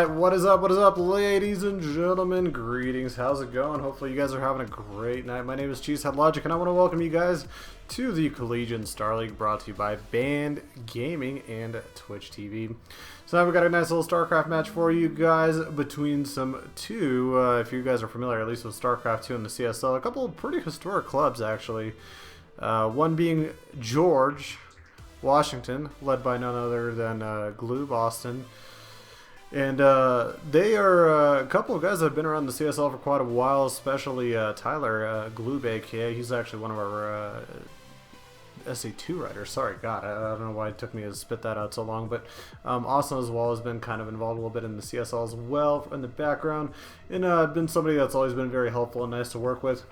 Alright, what is up, ladies and gentlemen? Greetings, how's it going? Hopefully you guys are having a great night. My name is Cheesehead Logic, and I want to welcome you guys to the Collegiate Star League, brought to you by Band Gaming and Twitch TV. So now we've got a nice little StarCraft match for you guys between some two, if you guys are familiar at least with StarCraft 2 and the CSL, a couple of pretty historic clubs actually. One being George Washington, led by none other than Glue Boston. And they are a couple of guys that have been around the CSL for quite a while, especially Tyler Gloob, aka he's actually one of our SC2 writers. Sorry, God, I don't know why it took me to spit that out so long, but Austin as well has been kind of involved a little bit in the CSL as well in the background, and been somebody that's always been very helpful and nice to work with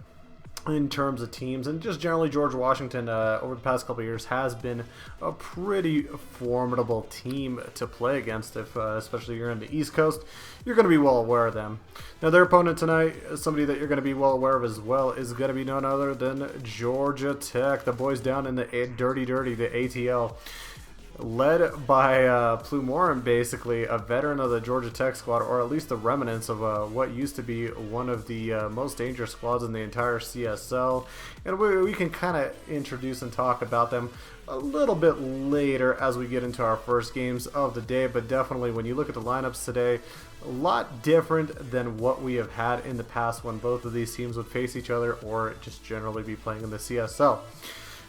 in terms of teams. And just generally George Washington over the past couple of years has been a pretty formidable team to play against. If especially you're in the East Coast, you're going to be well aware of them. Now their opponent tonight, somebody that you're going to be well aware of as well, is going to be none other than Georgia Tech, the boys down in the dirty, the ATL. Led by Plumorin, basically a veteran of the Georgia Tech squad, or at least the remnants of what used to be one of the most dangerous squads in the entire CSL. And we can kind of introduce and talk about them a little bit later as we get into our first games of the day. But definitely when you look at the lineups today, a lot different than what we have had in the past when both of these teams would face each other or just generally be playing in the CSL.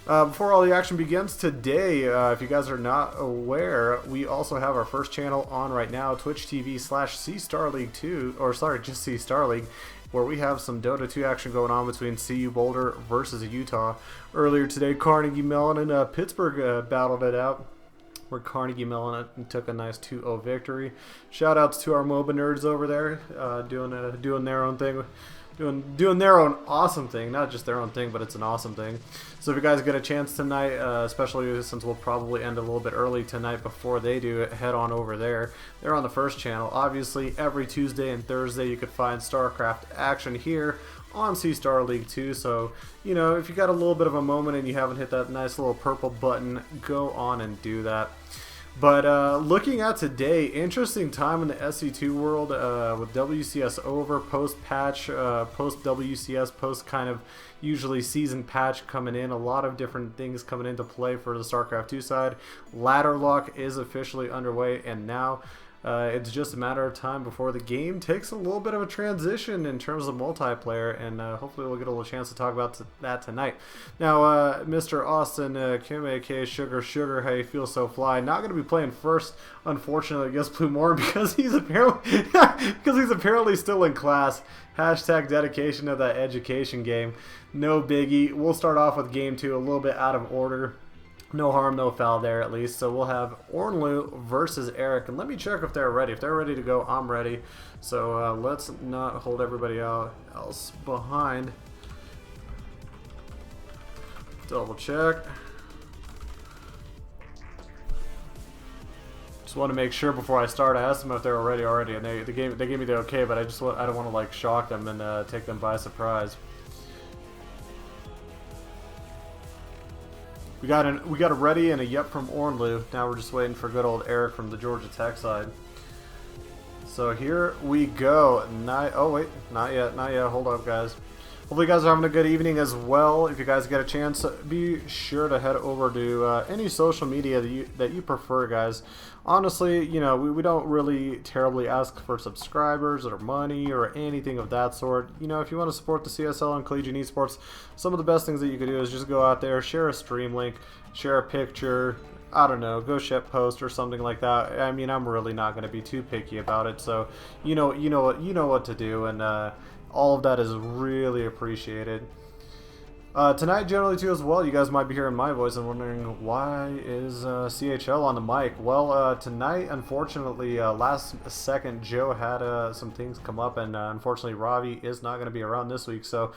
Before all the action begins today, if you guys are not aware, we also have our first channel on right now, Twitch TV/C Star League 2, or sorry, just C Star League, where we have some Dota 2 action going on between CU Boulder versus Utah. Earlier today, Carnegie Mellon and Pittsburgh battled it out, where Carnegie Mellon took a nice 2-0 victory. Shoutouts to our MOBA nerds over there, doing their own thing. Doing their own awesome thing, not just their own thing, but it's an awesome thing. So if you guys get a chance tonight, especially since we'll probably end a little bit early tonight before they do, head on over there. They're on the first channel. Obviously, every Tuesday and Thursday you could find StarCraft action here on C Star League 2. So, you know, if you got a little bit of a moment and you haven't hit that nice little purple button, go on and do that. But looking at today, interesting time in the SC2 world with WCS over, post-patch, post-WCS, post kind of usually season patch coming in. A lot of different things coming into play for the StarCraft 2 side. Ladder lock is officially underway, and now it's just a matter of time before the game takes a little bit of a transition in terms of multiplayer, and hopefully we'll get a little chance to talk about that tonight. Now, Mr. Austin Kim, aka Sugar, how you feel so fly? Not going to be playing first, unfortunately, against Plumorin because he's apparently still in class. Hashtag dedication to that education game. No biggie. We'll start off with game 2 a little bit out of order. No harm, no foul there at least. So we'll have Ornlu versus Eric. And let me check if they're ready. If they're ready to go, I'm ready. So let's not hold everybody else behind. Double check. Just want to make sure before I start. I asked them if they were ready already, and they gave me the okay, but I don't want to like shock them and take them by surprise. We got a ready and a yep from Ornlu. Now we're just waiting for good old Eric from the Georgia Tech side. So here we go. Oh wait, not yet. Hold up, guys. Hopefully you guys are having a good evening as well. If you guys get a chance, be sure to head over to any social media that you prefer, guys. Honestly, you know, we don't really terribly ask for subscribers or money or anything of that sort. You know, if you want to support the CSL and Collegiate Esports, some of the best things that you could do is just go out there, share a stream link, share a picture, I don't know, go ship post or something like that. I mean, I'm really not going to be too picky about it, so you know what to do, and all of that is really appreciated. Tonight, generally too as well, you guys might be hearing my voice and wondering why is CHL on the mic. Well, tonight, unfortunately, last second Joe had some things come up, and unfortunately Ravi is not going to be around this week. So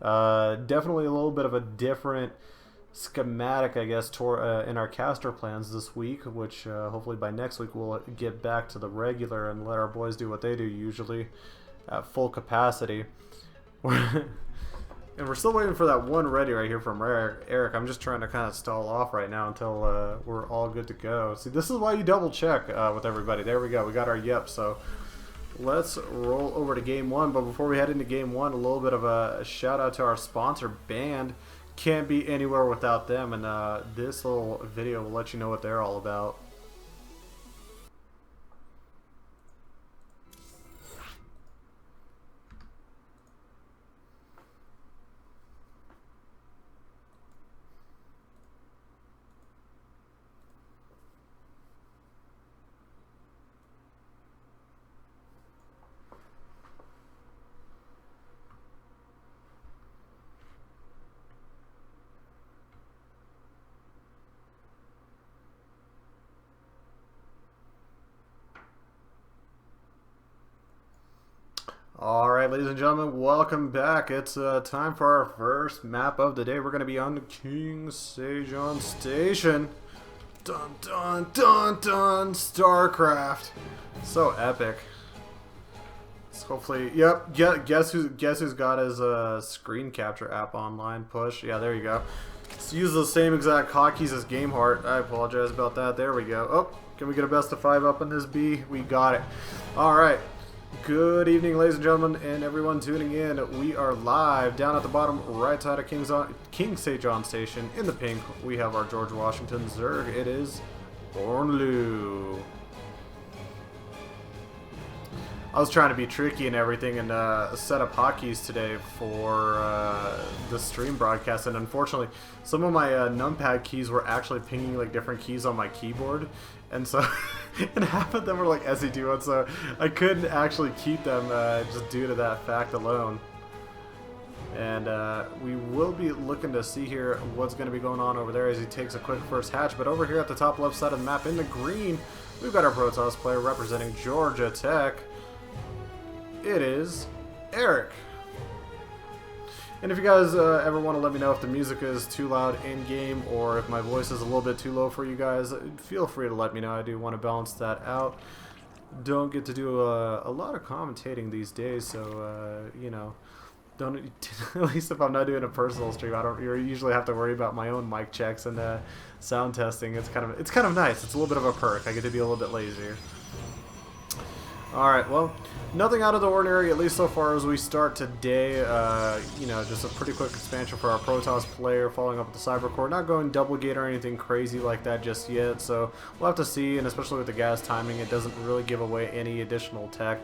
definitely a little bit of a different schematic, I guess, in our caster plans this week, which hopefully by next week we'll get back to the regular and let our boys do what they do usually at full capacity. And we're still waiting for that one ready right here from Eric. I'm just trying to kind of stall off right now until we're all good to go. See, this is why you double check with everybody. There we go. We got our yep. So let's roll over to game one. But before we head into game one, a little bit of a shout out to our sponsor, Band. Can't be anywhere without them, and this little video will let you know what they're all about. Alright, ladies and gentlemen, welcome back. It's time for our first map of the day. We're going to be on King Sejong Station. Dun dun dun dun! StarCraft. So epic. So hopefully, yep, guess who's got his screen capture app online? Push. Yeah, there you go. Let's use the same exact hotkeys as GameHeart. I apologize about that. There we go. Oh, can we get a best of 5 up in this B? We got it. Alright. Good evening, ladies and gentlemen, and everyone tuning in. We are live down at the bottom right side of King Sejong Station. In the pink, we have our George Washington Zerg. It is Ornlu. I was trying to be tricky and everything and set up hotkeys today for the stream broadcast, and unfortunately, some of my numpad keys were actually pinging like different keys on my keyboard, and so and half of them were like SE2 ones, so I couldn't actually keep them just due to that fact alone. And we will be looking to see here what's going to be going on over there as he takes a quick first hatch. But over here at the top left side of the map in the green, we've got our Protoss player representing Georgia Tech. It is Eric. And if you guys ever want to let me know if the music is too loud in-game or if my voice is a little bit too low for you guys, feel free to let me know. I do want to balance that out. Don't get to do a lot of commentating these days, so, you know, don't, at least if I'm not doing a personal stream, I don't usually have to worry about my own mic checks and sound testing. It's kind of nice. It's a little bit of a perk. I get to be a little bit lazier. Alright, well, nothing out of the ordinary, at least so far as we start today. You know, just a pretty quick expansion for our Protoss player, following up with the Cyber Core. Not going double gate or anything crazy like that just yet, so we'll have to see, and especially with the gas timing, it doesn't really give away any additional tech.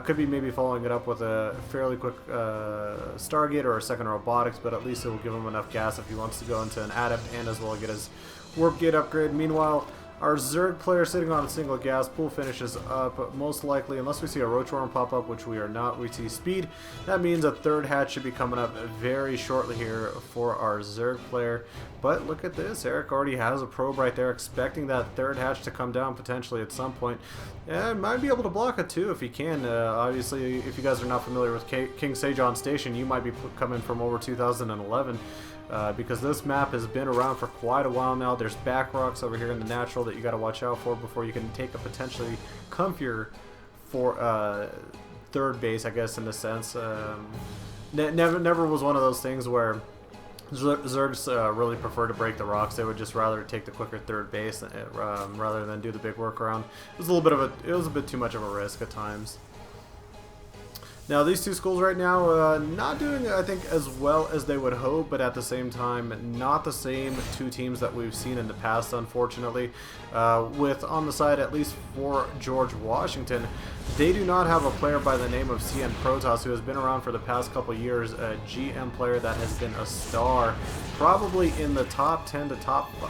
Could be maybe following it up with a fairly quick Stargate or a second robotics, but at least it will give him enough gas if he wants to go into an Adept and as well get his Warp Gate upgrade. Meanwhile, our Zerg player sitting on a single gas pool finishes up, most likely, unless we see a Roach-Worm pop up, which we are not. We see speed. That means a third hatch should be coming up very shortly here for our Zerg player. But look at this, Eric already has a probe right there, expecting that third hatch to come down potentially at some point. And might be able to block it too if he can. Obviously, if you guys are not familiar with King Sejong Station, you might be coming from over 2011. Because this map has been around for quite a while now. There's back rocks over here in the natural that you got to watch out for before you can take a potentially comfier for third base, I guess, in a sense. Never was one of those things where Zergs really prefer to break the rocks. They would just rather take the quicker third base rather than do the big workaround. It was a bit too much of a risk at times. Now, these two schools right now, not doing, I think, as well as they would hope, but at the same time, not the same two teams that we've seen in the past, unfortunately. With, on the side, at least for George Washington, they do not have a player by the name of CN Protoss, who has been around for the past couple years, a GM player that has been a star, probably in the top 10 to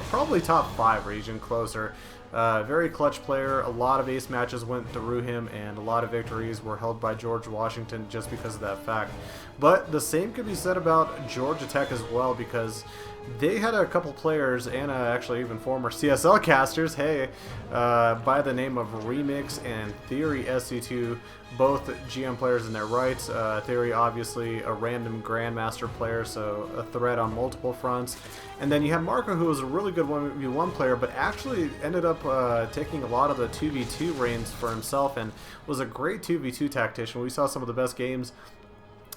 probably top 5 region, closer. Very clutch player. A lot of ace matches went through him, and a lot of victories were held by George Washington just because of that fact. But the same could be said about Georgia Tech as well, because they had a couple players, and actually even former CSL casters, hey, by the name of Remix and Theory SC2, both GM players in their rights. Theory, obviously, a random Grandmaster player, so a threat on multiple fronts. And then you had Marco, who was a really good 1v1 player, but actually ended up taking a lot of the 2v2 reins for himself and was a great 2v2 tactician. We saw some of the best games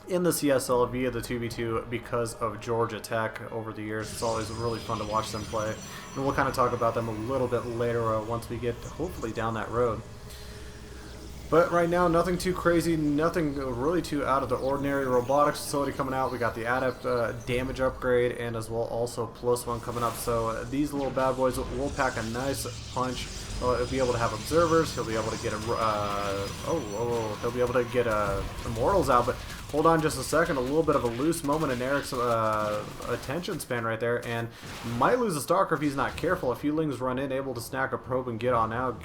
in the CSL via the 2v2 because of Georgia Tech over the years. It's always really fun to watch them play. And we'll kind of talk about them a little bit later once we get, hopefully, down that road. But right now, nothing too crazy, nothing really too out of the ordinary. Robotics facility coming out. We got the adept damage upgrade, and as well also +1 coming up. So these little bad boys will pack a nice punch. He'll be able to have observers. He'll be able to get he'll be able to get immortals out. But hold on just a second. A little bit of a loose moment in Eric's attention span right there, and might lose a stalker if he's not careful. A few lings run in, able to snack a probe and get on out.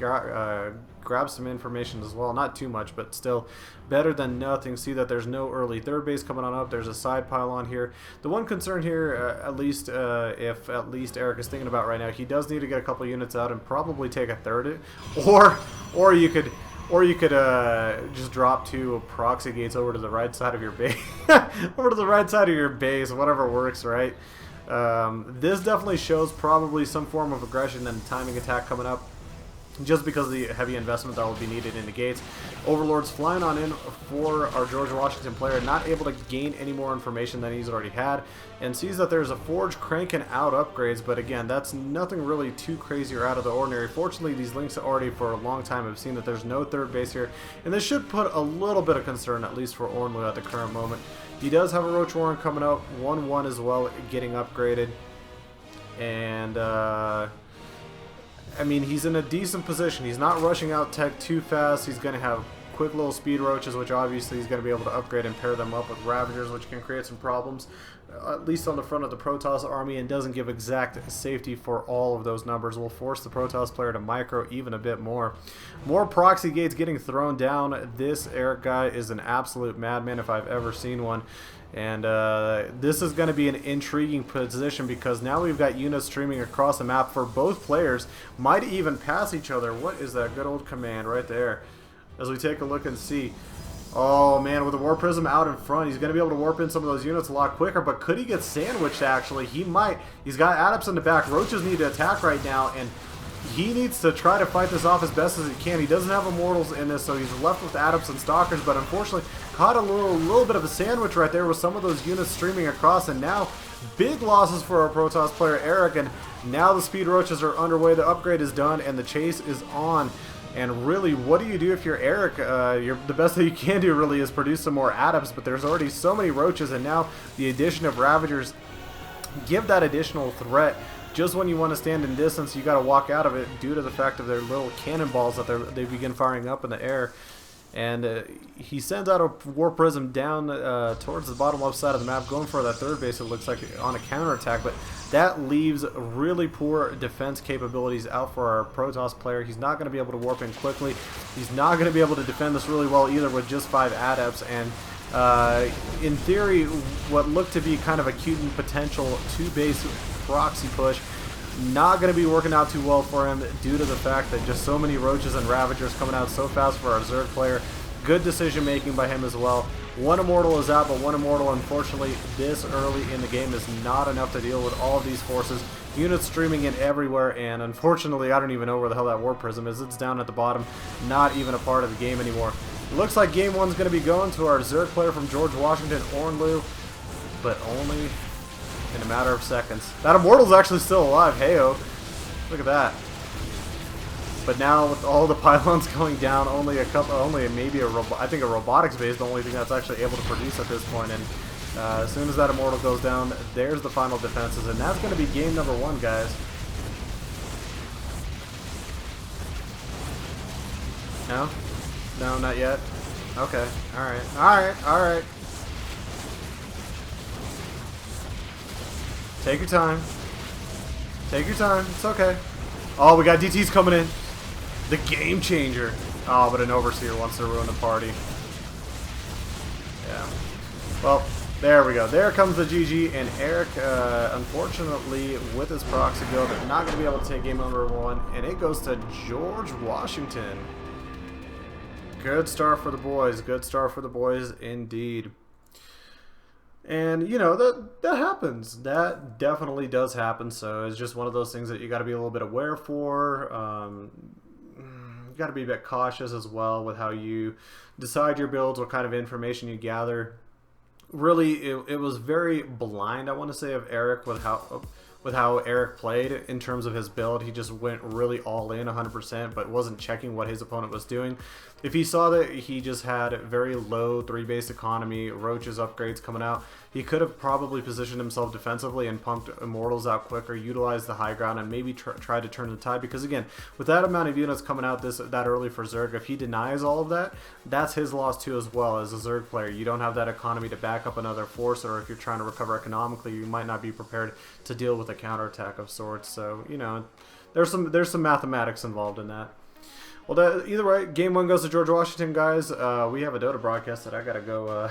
Grab some information as well. Not too much, but still better than nothing. See that there's no early third base coming on up. There's a side pylon here. The one concern here, if at least Eric is thinking about right now, he does need to get a couple units out and probably take a third, or you could just drop 2 proxy gates over to the right side of your base, over to the right side of your base, whatever works, right? This definitely shows probably some form of aggression and timing attack coming up, just because of the heavy investment that will be needed in the gates. Overlord's flying on in for our George Washington player, not able to gain any more information than he's already had, and sees that there's a Forge cranking out upgrades, but again, that's nothing really too crazy or out of the ordinary. Fortunately, these links already for a long time have seen that there's no third base here, and this should put a little bit of concern, at least for Ornlu at the current moment. He does have a Roach Warren coming out, 1-1 as well, getting upgraded, and I mean, he's in a decent position. He's not rushing out tech too fast. He's going to have quick little speed roaches, which obviously he's going to be able to upgrade and pair them up with Ravagers, which can create some problems, at least on the front of the Protoss army, and doesn't give exact safety for all of those numbers. Will force the Protoss player to micro even a bit more. More proxy gates getting thrown down. This Eric guy is an absolute madman if I've ever seen one. And this is going to be an intriguing position, because now we've got units streaming across the map for both players. Might even pass each other. What is that good old command right there? As we take a look and see. Oh man, with the War Prism out in front, he's going to be able to warp in some of those units a lot quicker. But could he get sandwiched actually? He might. He's got Adepts in the back. Roaches need to attack right now, and he needs to try to fight this off as best as he can. He doesn't have Immortals in this, so he's left with Adepts and Stalkers, but unfortunately caught a little bit of a sandwich right there with some of those units streaming across, and now big losses for our Protoss player Eric, and now the Speed Roaches are underway. The upgrade is done, and the chase is on. And really, what do you do if you're Eric? The best that you can do really is produce some more Adepts, but there's already so many Roaches, and now the addition of Ravagers give that additional threat. Just when you want to stand in distance, you got to walk out of it due to the fact of their little cannonballs that they begin firing up in the air. And he sends out a War Prism down towards the bottom left side of the map, going for that third base, it looks like, on a counterattack. But that leaves really poor defense capabilities out for our Protoss player. He's not going to be able to warp in quickly. He's not going to be able to defend this really well either with just 5 Adepts. And in theory, what looked to be kind of a cute and potential 2-base proxy push, not going to be working out too well for him due to the fact that just so many Roaches and Ravagers coming out so fast for our Zerg player. Good decision making by him as well. 1 Immortal is out, but 1 Immortal, unfortunately, this early in the game is not enough to deal with all of these forces. Units streaming in everywhere, and unfortunately, I don't even know where the hell that War Prism is. It's down at the bottom, not even a part of the game anymore. Looks like game 1's going to be going to our Zerg player from George Washington, Ornlu, but only in a matter of seconds. That Immortal's actually still alive. Heyo. Look at that. But now with all the pylons going down, only maybe I think a robotics base, the only thing that's actually able to produce at this point. And as soon as that Immortal goes down, there's the final defenses, and that's going to be game number 1, guys. No? No, not yet. Okay. Alright. Alright. Alright. Take your time. Take your time. It's okay. Oh, we got DTs coming in. The game changer. Oh, but an Overseer wants to ruin the party. Yeah. Well, there we go. There comes the GG, and Eric, unfortunately, with his proxy build, not going to be able to take game number 1, and it goes to George Washington. Good start for the boys. Good start for the boys indeed. And, you know, that happens. That definitely does happen. So it's just one of those things that you got to be a little bit aware for. You got to be a bit cautious as well with how you decide your builds, what kind of information you gather. Really, it was very blind, I want to say, of Eric with how... Oh, with how Eric played in terms of his build. He just went really all in 100%, but wasn't checking what his opponent was doing. If he saw that he just had very low 3-base economy, Roach's upgrades coming out, he could have probably positioned himself defensively and pumped Immortals out quicker, utilized the high ground, and maybe try to turn the tide. Because again, with that amount of units coming out that early for Zerg, if he denies all of that, that's his loss too as well as a Zerg player. You don't have that economy to back up another force, or if you're trying to recover economically, you might not be prepared to deal with a counterattack of sorts. So, you know, there's some mathematics involved in that. Well, either way, game 1 goes to George Washington, guys. We have a Dota broadcast that I gotta go.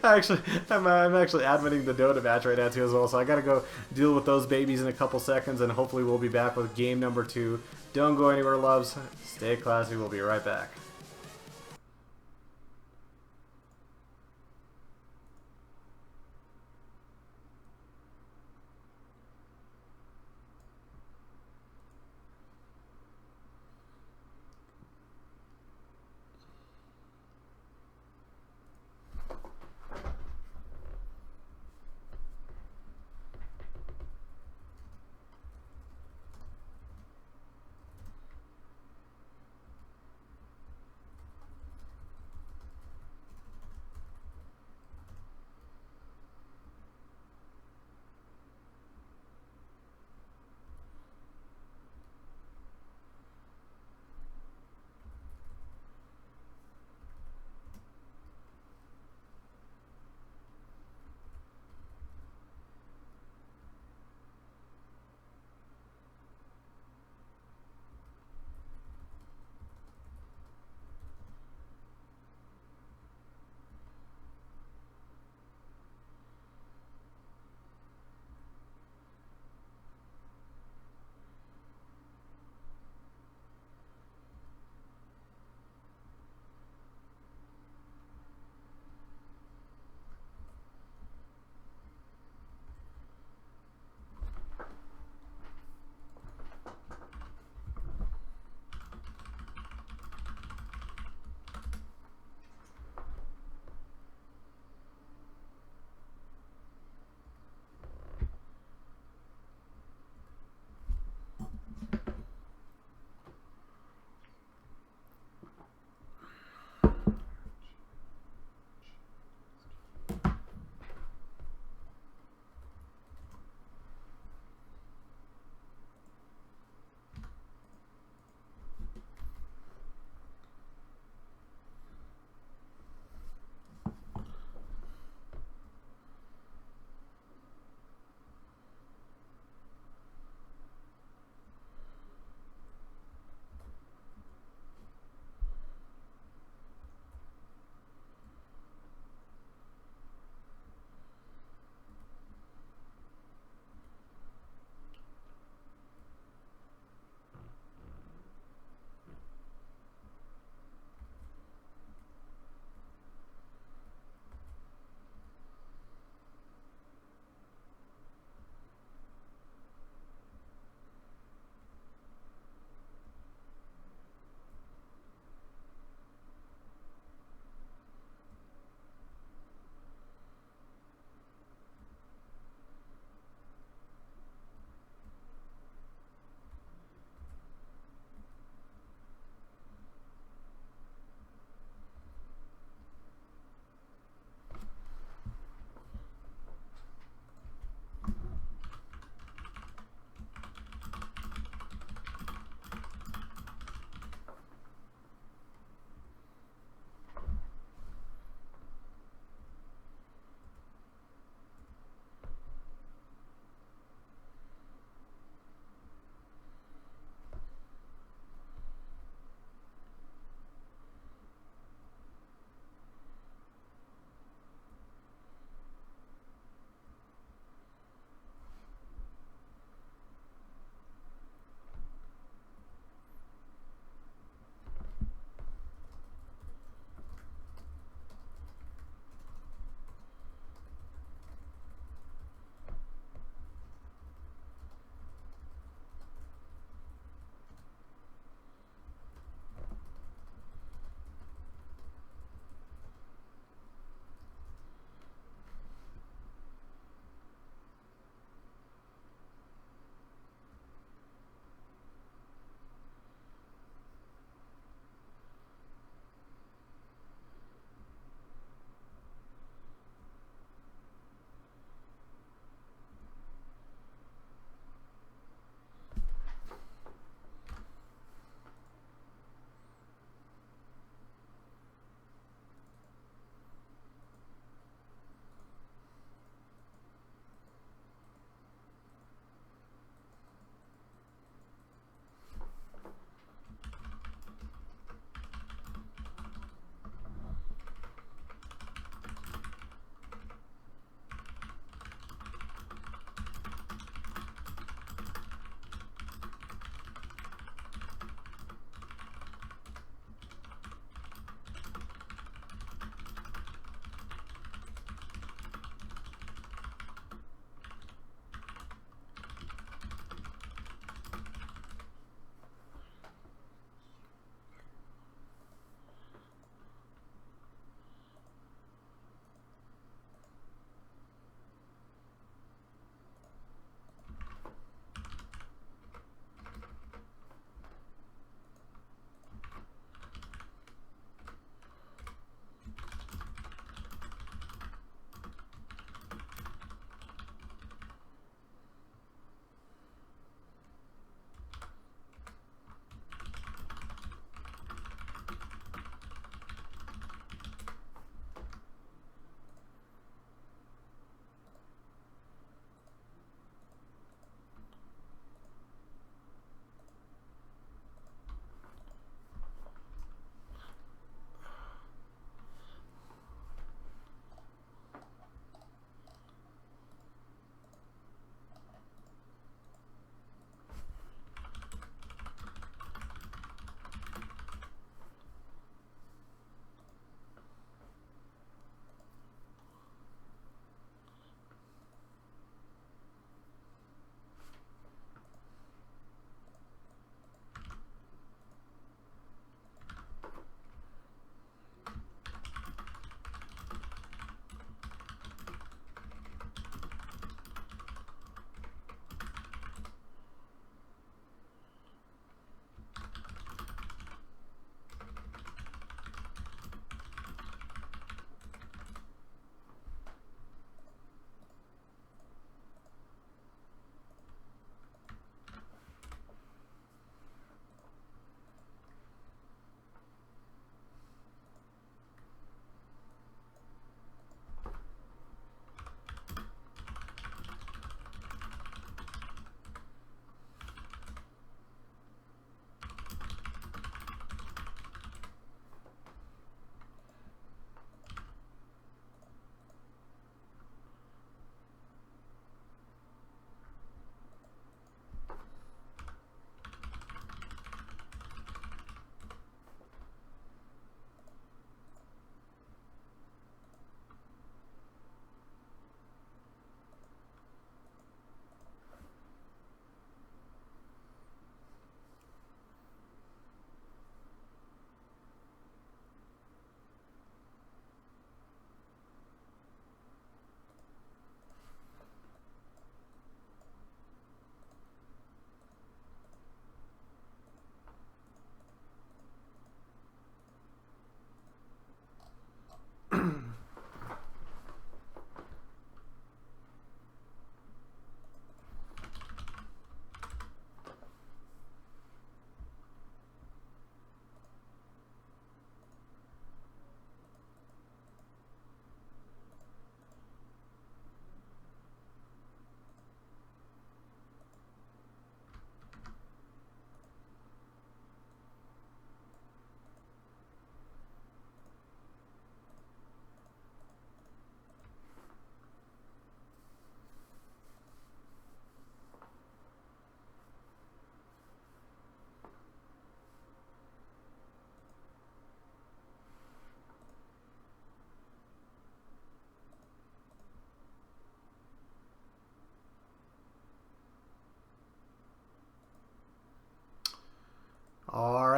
I'm actually admitting the Dota match right now too as well, so I gotta go deal with those babies in a couple seconds, and hopefully we'll be back with game number 2. Don't go anywhere, loves. Stay classy. We'll be right back.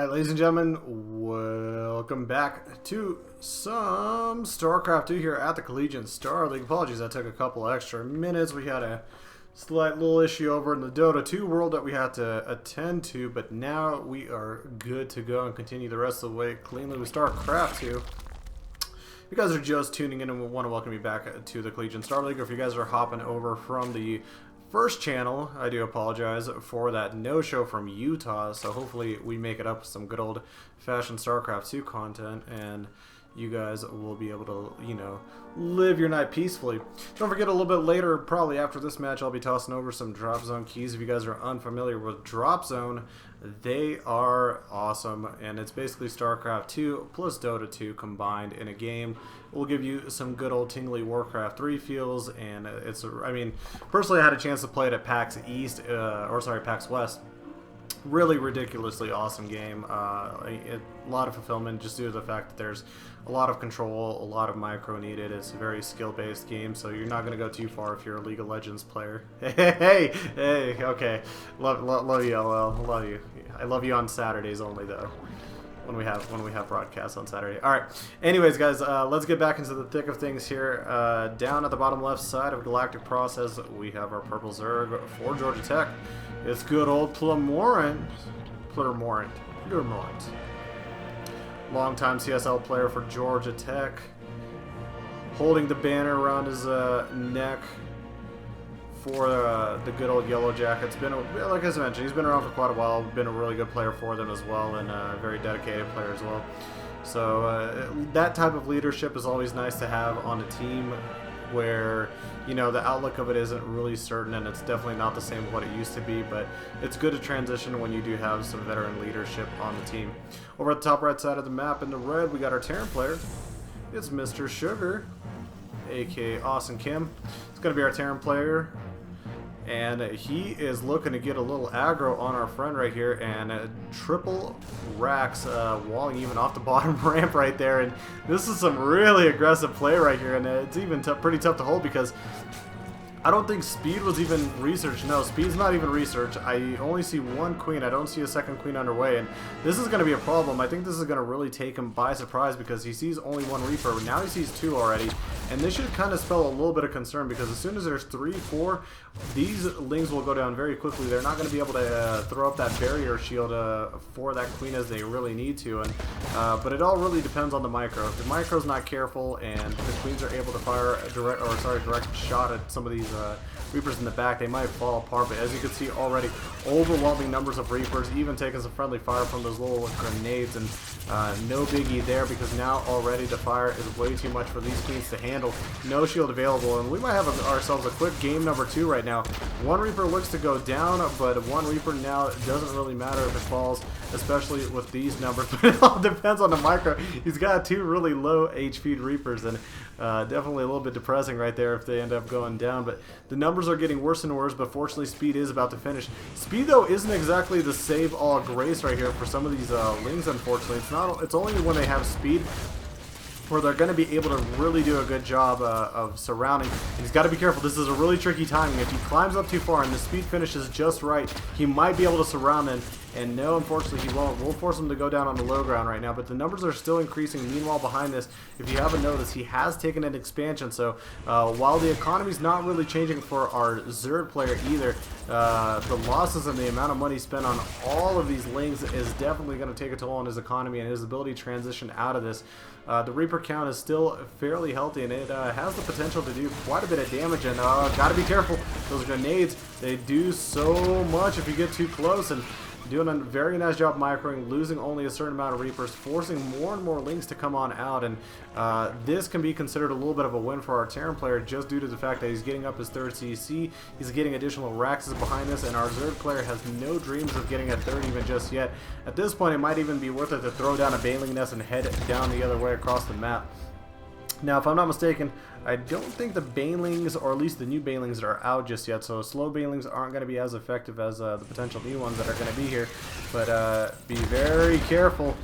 Alright, ladies and gentlemen, welcome back to some StarCraft 2 here at the Collegiate Star League. Apologies, that took a couple extra minutes. We had a slight little issue over in the Dota 2 world that we had to attend to, but now we are good to go and continue the rest of the way cleanly with StarCraft 2. If you guys are just tuning in and want to welcome you back to the Collegiate Star League, or if you guys are hopping over from the first channel, I do apologize for that no-show from Utah, so hopefully we make it up with some good old-fashioned StarCraft 2 content, and you guys will be able to, you know, live your night peacefully. Don't forget, a little bit later, probably after this match, I'll be tossing over some Drop Zone keys. If you guys are unfamiliar with Drop Zone, they are awesome, and it's basically StarCraft 2 plus Dota 2 combined in a game. We'll give you some good old tingly Warcraft 3 feels, and it's, I mean, personally I had a chance to play it at PAX East, PAX West. Really ridiculously awesome game. A lot of fulfillment just due to the fact that there's a lot of control, a lot of micro needed. It's a very skill-based game, so you're not going to go too far if you're a League of Legends player. Hey, okay. Love you, LL. Love you. I love you on Saturdays only, though. When we have broadcasts on Saturday. All right. Anyways, guys, let's get back into the thick of things here. Down at the bottom left side of Galactic Process, we have our purple Zerg for Georgia Tech. It's good old Plumorant. Longtime CSL player for Georgia Tech. Holding the banner around his neck for the good old Yellow Jackets. Been, like I mentioned, he's been around for quite a while. Been a really good player for them as well, and a very dedicated player as well. So that type of leadership is always nice to have on a team where, you know, the outlook of it isn't really certain, and it's definitely not the same what it used to be, but it's good to transition when you do have some veteran leadership on the team. Over at the top right side of the map in the red, we got our Terran player. It's Mr. Sugar, aka Austin Kim. It's going to be our Terran player, and he is looking to get a little aggro on our friend right here, and triple racks walling even off the bottom ramp right there. And this is some really aggressive play right here, and it's even pretty tough to hold because I don't think speed was even researched. No, speed's not even researched. I only see one queen. I don't see a second queen underway, and this is going to be a problem. I think this is going to really take him by surprise because he sees only one Reaper, but now he sees two already, and this should kind of spell a little bit of concern because as soon as there's 3, 4, these Lings will go down very quickly. They're not going to be able to throw up that barrier shield for that queen as they really need to, and but it all really depends on the micro. If the micro's not careful and the queens are able to fire a direct shot at some of these Reapers in the back, they might fall apart. But as you can see already, overwhelming numbers of Reapers, even taking some friendly fire from those little grenades, and no biggie there because now already the fire is way too much for these queens to handle. No shield available, and we might have ourselves a quick game number 2 right now. One Reaper looks to go down, but one Reaper now, it doesn't really matter if it falls, especially with these numbers, but it all depends on the micro. He's got 2 really low HP Reapers, and definitely a little bit depressing right there if they end up going down, but the numbers are getting worse and worse, but fortunately speed is about to finish. Speed, though, isn't exactly the save-all grace right here for some of these Lings, unfortunately. It's only when they have speed where they're going to be able to really do a good job of surrounding. And he's got to be careful. This is a really tricky timing. If he climbs up too far and the speed finishes just right, he might be able to surround them. And no, unfortunately, he won't. We'll force him to go down on the low ground right now, but the numbers are still increasing. Meanwhile, behind this, if you haven't noticed, he has taken an expansion. So while the economy's not really changing for our Zerg player either, the losses and the amount of money spent on all of these Lings is definitely going to take a toll on his economy and his ability to transition out of this. The Reaper count is still fairly healthy, and it has the potential to do quite a bit of damage, and gotta be careful. Those grenades, they do so much if you get too close, and doing a very nice job microing, losing only a certain amount of Reapers, forcing more and more Lings to come on out, and this can be considered a little bit of a win for our Terran player just due to the fact that he's getting up his 3rd CC, he's getting additional Raxes behind this, and our Zerg player has no dreams of getting a 3rd even just yet. At this point, it might even be worth it to throw down a Baneling Nest and head down the other way across the map. Now, if I'm not mistaken, I don't think the Banelings, or at least the new Banelings, are out just yet, so slow Banelings aren't going to be as effective as the potential new ones that are going to be here. But be very careful.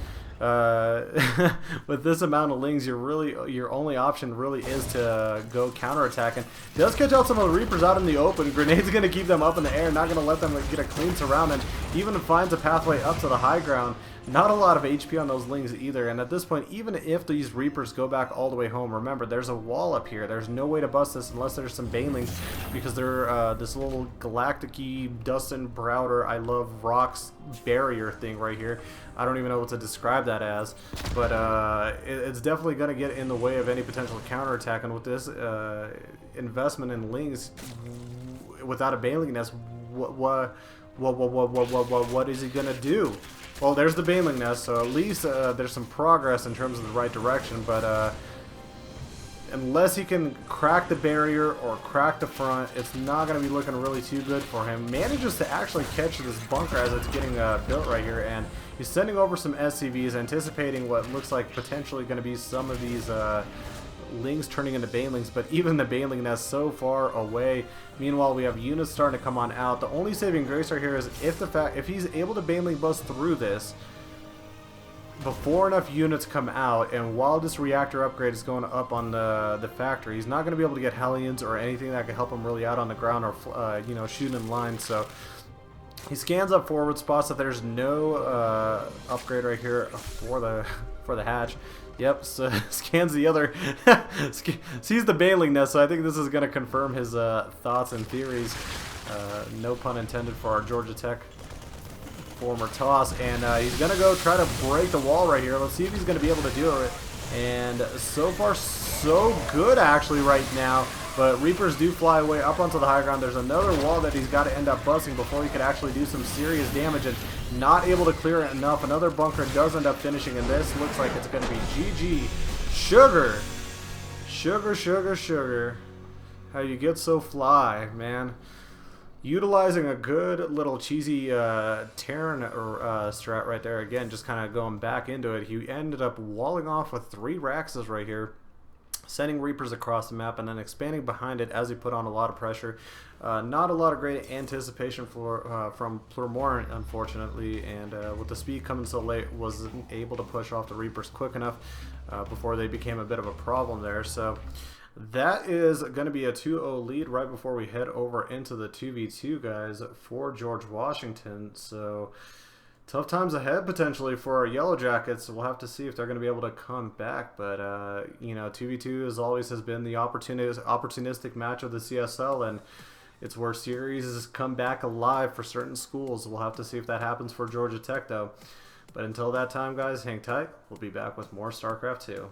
with this amount of lings, your only option really is to go counterattack. And does catch out some of the Reapers out in the open. Grenade's going to keep them up in the air, not going to let them get a clean surround, and even finds a pathway up to the high ground. Not a lot of HP on those lings either, and at this point, even if these Reapers go back all the way home, remember, there's a wall up here. There's no way to bust this unless there's some Banelings, because they're this little galactic-y Dustin Browder, I love rocks barrier thing right here. I don't even know what to describe that as, but it's definitely going to get in the way of any potential counterattack, and with this investment in lings, without a Baneling nest, what is he going to do? Well, there's the Baneling nest, so at least there's some progress in terms of the right direction, but unless he can crack the barrier or crack the front, it's not going to be looking really too good for him. Manages to actually catch this bunker as it's getting built right here, and he's sending over some SCVs, anticipating what looks like potentially going to be some of these lings turning into Banelings, but even the Baneling nest so far away. Meanwhile, we have units starting to come on out. The only saving grace right here is if he's able to Baneling bust through this before enough units come out, and while this reactor upgrade is going up on the factory, he's not going to be able to get Hellions or anything that could help him really out on the ground, or you know, shoot in line. So he scans up forward, spots that there's no upgrade right here for the hatch. Yep, so scans the other, sees the Baneling nest, so I think this is going to confirm his thoughts and theories. No pun intended for our Georgia Tech former toss, and he's going to go try to break the wall right here. Let's see if he's going to be able to do it. And so far, so good actually right now. But Reapers do fly away up onto the high ground. There's another wall that he's got to end up busting before he could actually do some serious damage, and not able to clear it enough. Another bunker does end up finishing, and this looks like it's going to be GG. Sugar. Sugar, sugar, sugar. How you get so fly, man. Utilizing a good little cheesy Terran strat right there. Again, just kind of going back into it. He ended up walling off with 3 Raxes right here, sending Reapers across the map, and then expanding behind it as he put on a lot of pressure. Not a lot of great anticipation from Plurmorn, unfortunately, and with the speed coming so late, wasn't able to push off the Reapers quick enough before they became a bit of a problem there. So that is going to be a 2-0 lead right before we head over into the 2v2, guys, for George Washington. So tough times ahead potentially for our Yellow Jackets. We'll have to see if they're going to be able to come back. But, you know, 2v2 as always has been the opportunistic match of the CSL, and it's where series come back alive for certain schools. We'll have to see if that happens for Georgia Tech, though. But until that time, guys, hang tight. We'll be back with more StarCraft 2.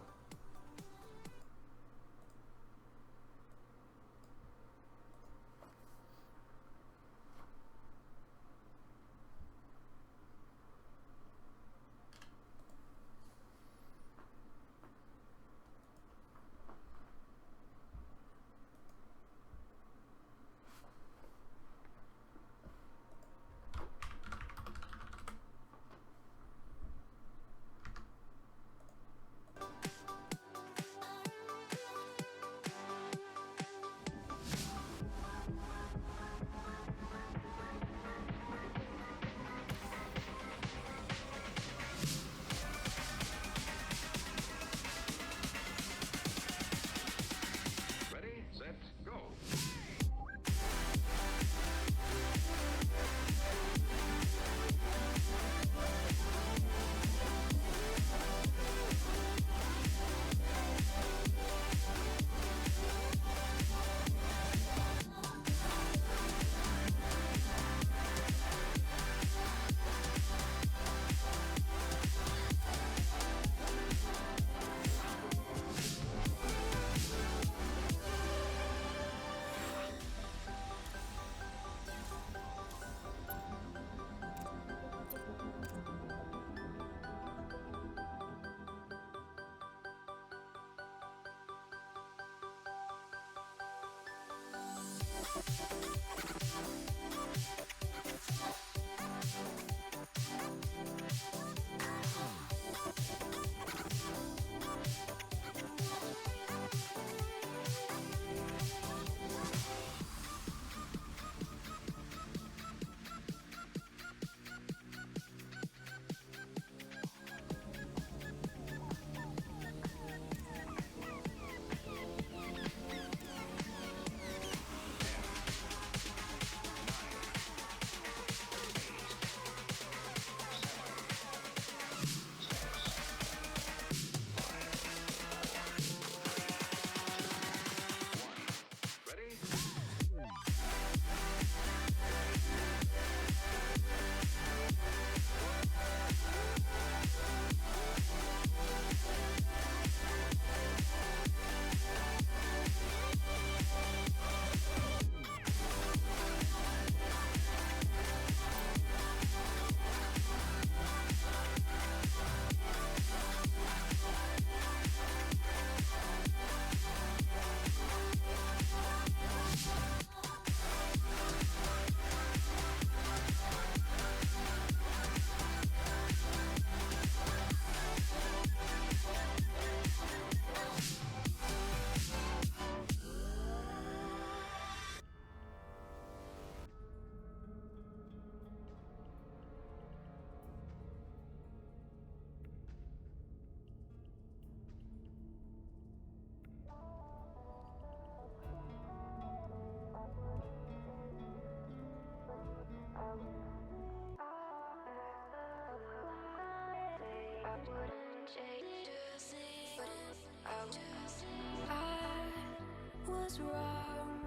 goes wrong.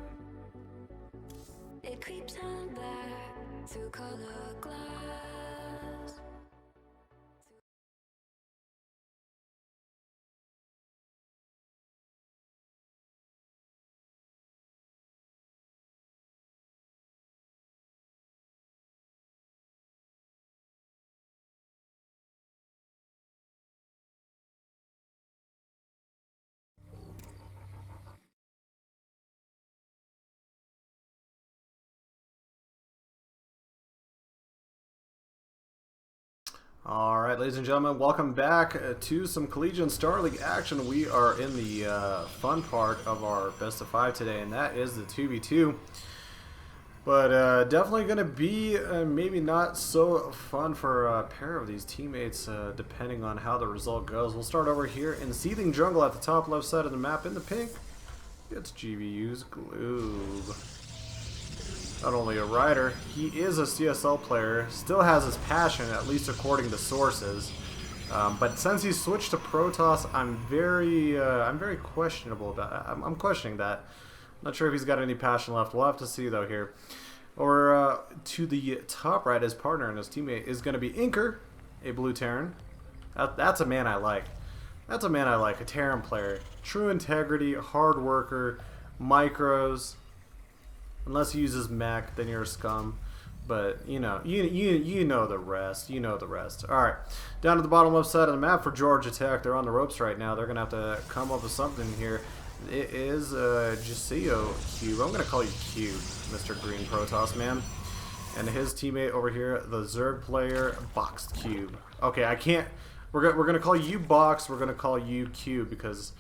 It creeps on back through colored glass. Alright, ladies and gentlemen, welcome back to some Collegiate Star League action. We are in the fun part of our best of 5 today, and that is the 2v2. But definitely going to be maybe not so fun for a pair of these teammates, depending on how the result goes. We'll start over here in Seething Jungle at the top left side of the map in the pink. It's GVU's Gloob. Not only a rider, he is a CSL player, still has his passion, at least according to sources. But since he's switched to Protoss, I'm very questionable about. I'm questioning that. Not sure if he's got any passion left. We'll have to see though here. Or to the top right, his partner and his teammate is going to be Inker, a blue Terran. That's a man I like. That's a man I like. A Terran player, true integrity, hard worker, micros. Unless he uses mech, then you're a scum. But you know the rest. You know the rest. All right, down to the bottom left side of the map for Georgia Tech. They're on the ropes right now. They're gonna have to come up with something here. It is Giseo Cube. I'm gonna call you Cube, Mr. Green Protoss man. And his teammate over here, the Zerg player, Boxed Cube. Okay, I can't. We're gonna call you Box. We're gonna call you Cube because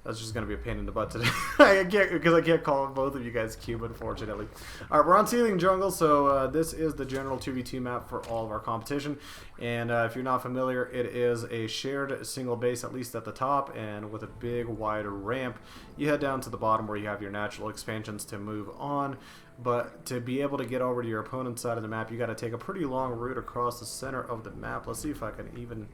that's just going to be a pain in the butt today. I can't call both of you guys Cube, unfortunately. Alright, we're on Seething Jungle, so this is the general 2v2 map for all of our competition. And if you're not familiar, it is a shared single base, at least at the top, and with a big, wide ramp. You head down to the bottom where you have your natural expansions to move on. But to be able to get over to your opponent's side of the map, you got to take a pretty long route across the center of the map. Let's see if I can even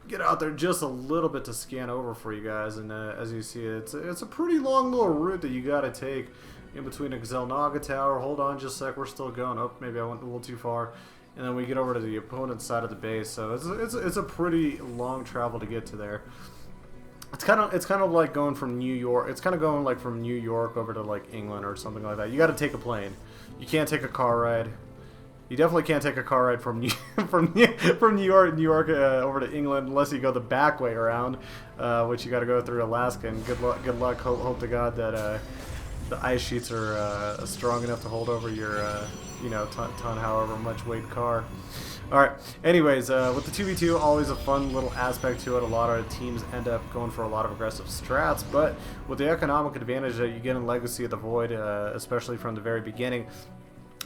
get out there just a little bit to scan over for you guys. And as you see, it's a pretty long little route that you got to take in between a Xel'Naga tower. Hold on just a sec, we're still going. Oh, maybe I went a little too far. And then we get over to the opponent's side of the base. So it's a pretty long travel to get to there. It's kind of like going from New York. It's kind of going like from New York over to like England or something like that. You got to take a plane. You can't take a car ride. You definitely can't take a car ride from New York over to England unless you go the back way around, which you got to go through Alaska. And good luck. Hope to God that the ice sheets are strong enough to hold over your ton however much weight car. All right. Anyways, with the 2v2, always a fun little aspect to it. A lot of teams end up going for a lot of aggressive strats, but with the economic advantage that you get in Legacy of the Void, especially from the very beginning.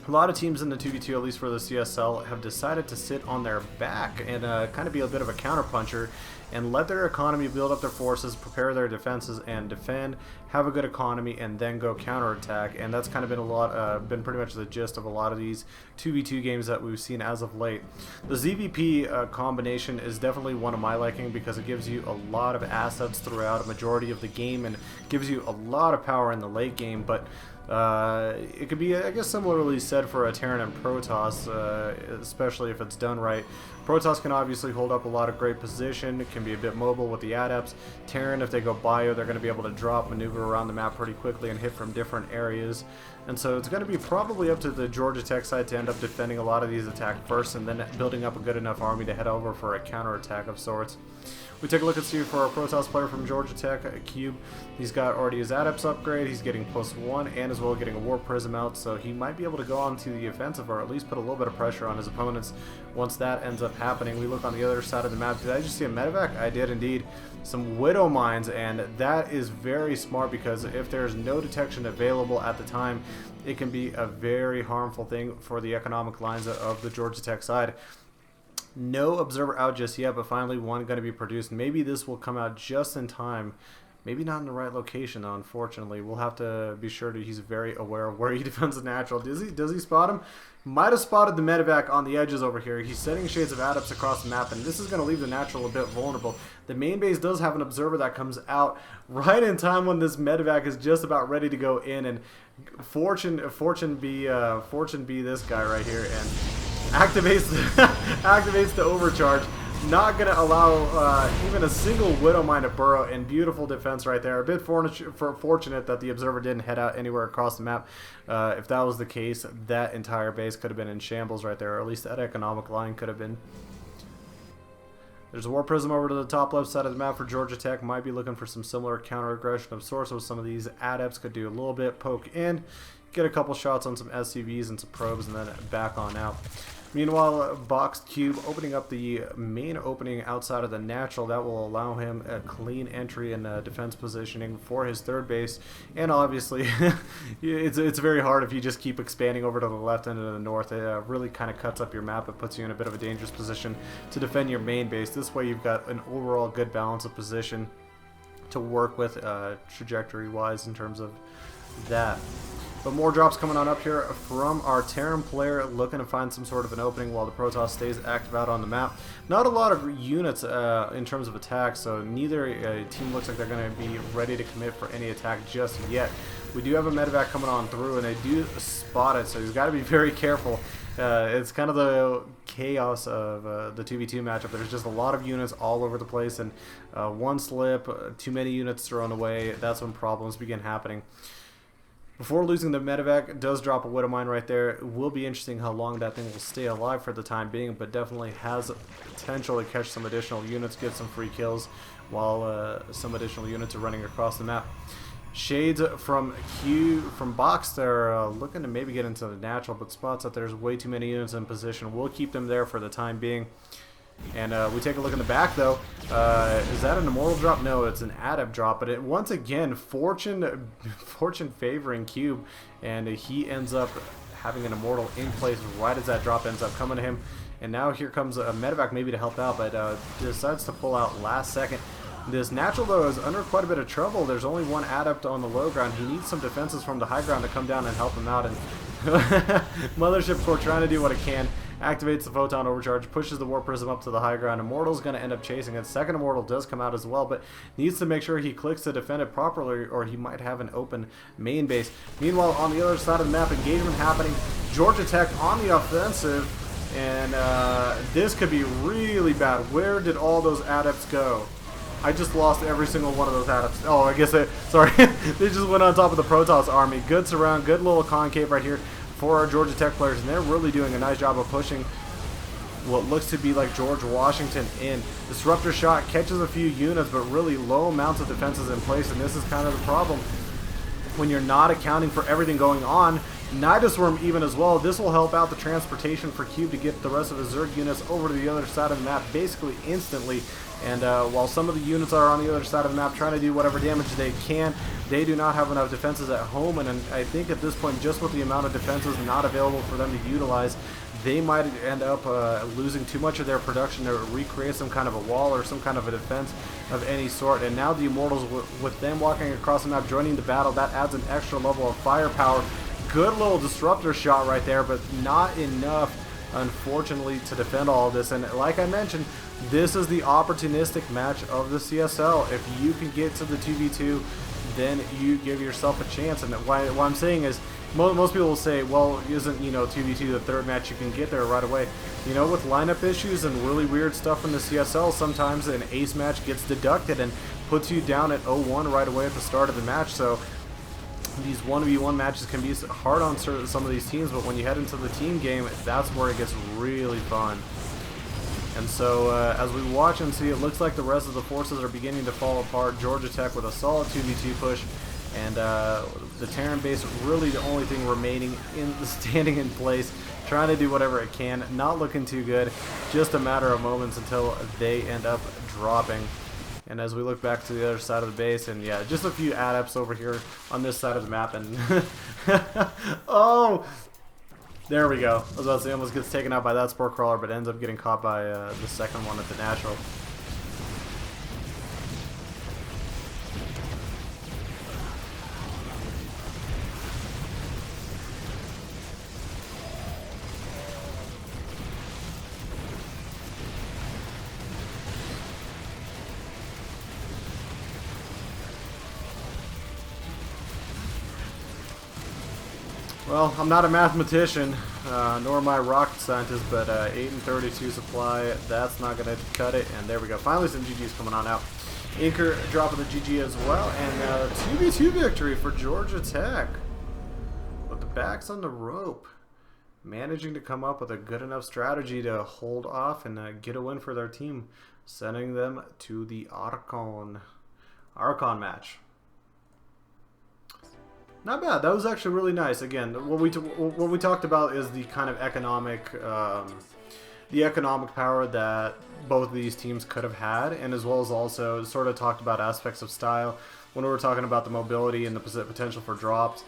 A lot of teams in the 2v2, at least for the CSL, have decided to sit on their back and kind of be a bit of a counterpuncher and let their economy build up their forces, prepare their defenses, and defend, have a good economy, and then go counterattack. And that's kind of been pretty much the gist of a lot of these 2v2 games that we've seen as of late. The ZVP combination is definitely one of my liking because it gives you a lot of assets throughout a majority of the game and gives you a lot of power in the late game, but it could be, I guess, similarly said for a Terran and Protoss, especially if it's done right. Protoss can obviously hold up a lot of great position, it can be a bit mobile with the adepts. Terran, if they go bio, they're going to be able to drop, maneuver around the map pretty quickly and hit from different areas. And so it's going to be probably up to the Georgia Tech side to end up defending a lot of these attacks first and then building up a good enough army to head over for a counterattack of sorts. We take a look and see for our Protoss player from Georgia Tech, Cube. He's got already his Adepts upgrade, he's getting +1 and as well getting a War Prism out, so he might be able to go on to the offensive or at least put a little bit of pressure on his opponents once that ends up happening. We look on the other side of the map. Did I just see a medevac? I did indeed. Some Widow Mines, and that is very smart because if there's no detection available at the time, it can be a very harmful thing for the economic lines of the Georgia Tech side. No observer out just yet, but finally one going to be produced. Maybe this will come out just in time Maybe not in the right location, though, unfortunately. We'll have to be sure that he's very aware of where he defends the natural. Does he spot him? Might have spotted the medevac on the edges over here. He's setting Shades of Adepts across the map, and this is going to leave the natural a bit vulnerable. The main base does have an observer that comes out right in time when this medevac is just about ready to go in, and fortune be this guy right here, and activates activates the overcharge. Not going to allow even a single Widow Mine to burrow, and beautiful defense right there. A bit fortunate that the observer didn't head out anywhere across the map. If that was the case, that entire base could have been in shambles right there, or at least that economic line could have been. There's a War Prism over to the top left side of the map for Georgia Tech. Might be looking for some similar counter aggression of sorts, so some of these adepts could do a little bit, poke in, get a couple shots on some SCVs and some probes, and then back on out. Meanwhile, Boxed Cube opening up the main opening outside of the natural. That will allow him a clean entry and defense positioning for his third base. And obviously, it's very hard if you just keep expanding over to the left and to the north. It really kind of cuts up your map. It puts you in a bit of a dangerous position to defend your main base. This way you've got an overall good balance of position to work with trajectory-wise in terms of that. But more drops coming on up here from our Terran player, looking to find some sort of an opening while the Protoss stays active out on the map. Not a lot of units in terms of attack, so neither team looks like they're going to be ready to commit for any attack just yet. We do have a medevac coming on through, and they do spot it, so he's got to be very careful. It's kind of the chaos of the 2v2 matchup. There's just a lot of units all over the place, and one slip, too many units thrown away, that's when problems begin happening. Before losing the medevac, does drop a Widow Mine right there. It will be interesting how long that thing will stay alive for the time being, but definitely has potential to catch some additional units, get some free kills, while some additional units are running across the map. Shades from Box, they're looking to maybe get into the natural, but spots that there's way too many units in position. We'll keep them there for the time being. And we take a look in the back, though. Is that an Immortal drop? No, it's an Adept drop. But once again, fortune favoring Cube, and he ends up having an Immortal in place right as that drop ends up coming to him. And now here comes a medevac maybe to help out, but decides to pull out last second. This natural, though, is under quite a bit of trouble. There's only one Adept on the low ground. He needs some defenses from the high ground to come down and help him out. And Mothership Corps trying to do what it can. Activates the Photon Overcharge, pushes the War Prism up to the high ground. Immortal's going to end up chasing it. Second Immortal does come out as well, but needs to make sure he clicks to defend it properly, or he might have an open main base. Meanwhile, on the other side of the map, engagement happening. Georgia Tech on the offensive, and this could be really bad. Where did all those adepts go? I just lost every single one of those adepts. Oh, I guess sorry. They just went on top of the Protoss army. Good surround, good little concave right here for our Georgia Tech players, and they're really doing a nice job of pushing what looks to be like George Washington in. Disruptor shot catches a few units, but really low amounts of defenses in place, and this is kind of the problem when you're not accounting for everything going on. Nidusworm even as well. This will help out the transportation for Cube to get the rest of his Zerg units over to the other side of the map basically instantly. And while some of the units are on the other side of the map trying to do whatever damage they can, they do not have enough defenses at home. And I think at this point, just with the amount of defenses not available for them to utilize, they might end up losing too much of their production to recreate some kind of a wall or some kind of a defense of any sort. And now the Immortals, with them walking across the map, joining the battle, that adds an extra level of firepower. Good little disruptor shot right there, but not enough, unfortunately, to defend all of this. And like I mentioned, this is the opportunistic match of the CSL. If you can get to the 2v2, then you give yourself a chance. And what I'm saying is, most people will say, well, isn't 2v2 the third match you can get there right away? With lineup issues and really weird stuff in the CSL, sometimes an ace match gets deducted and puts you down at 0-1 right away at the start of the match. So these 1v1 matches can be hard on some of these teams, but when you head into the team game, that's where it gets really fun. And so as we watch and see, it looks like the rest of the forces are beginning to fall apart. Georgia Tech with a solid 2v2 push, and the Terran base really the only thing remaining standing in place, trying to do whatever it can. Not looking too good. Just a matter of moments until they end up dropping. And as we look back to the other side of the base, and yeah, just a few adepts over here on this side of the map, and oh, there we go. I was about to say, almost gets taken out by that Spore Crawler, but ends up getting caught by the second one at the natural. Well, I'm not a mathematician, nor am I a rocket scientist, but 8 and 32 supply, that's not going to cut it. And there we go. Finally, some GGs coming on out. Inker dropping the GG as well, and 2v2 victory for Georgia Tech. With the backs on the rope, managing to come up with a good enough strategy to hold off and get a win for their team, sending them to the Archon match. Not bad. That was actually really nice. Again, what we talked about is the kind of economic, the economic power that both of these teams could have had, and as well as also sort of talked about aspects of style when we were talking about the mobility and the potential for drops.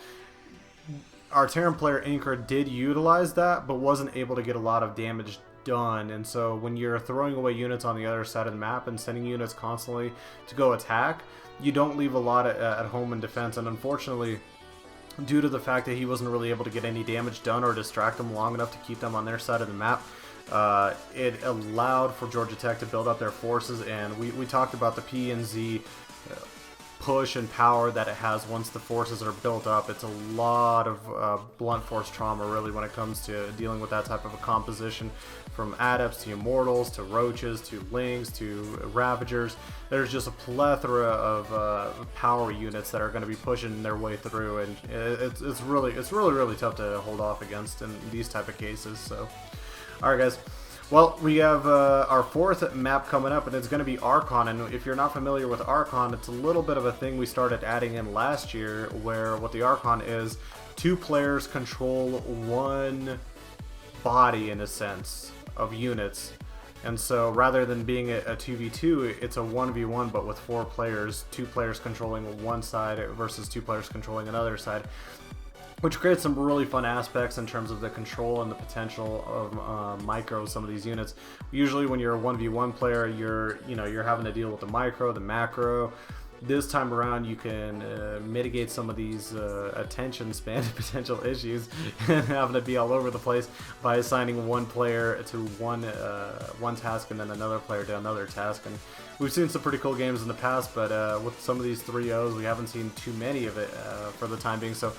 Our Terran player Inker did utilize that, but wasn't able to get a lot of damage done. And so when you're throwing away units on the other side of the map and sending units constantly to go attack, you don't leave a lot at home in defense. And unfortunately, due to the fact that he wasn't really able to get any damage done or distract them long enough to keep them on their side of the map, it allowed for Georgia Tech to build up their forces. And we talked about the P and Z push and power that it has once the forces are built up. It's a lot of blunt force trauma, really, when it comes to dealing with that type of a composition, from adepts to immortals to roaches to lings to ravagers. There's just a plethora of power units that are going to be pushing their way through, and it's really tough to hold off against in these type of cases. So, all right, guys. Well, we have our fourth map coming up, and it's going to be Archon. And if you're not familiar with Archon, it's a little bit of a thing we started adding in last year, where what the Archon is, 2 players control 1 body, in a sense, of units. And so rather than being a 2v2, it's a 1v1, but with 4 players, 2 players controlling one side versus 2 players controlling another side, which creates some really fun aspects in terms of the control and the potential of micro some of these units. Usually when you're a 1v1 player, you're having to deal with the micro, the macro. This time around, you can mitigate some of these attention span potential issues and having to be all over the place by assigning one player to one task and then another player to another task. And we've seen some pretty cool games in the past, but with some of these 3-0s, we haven't seen too many of it for the time being. So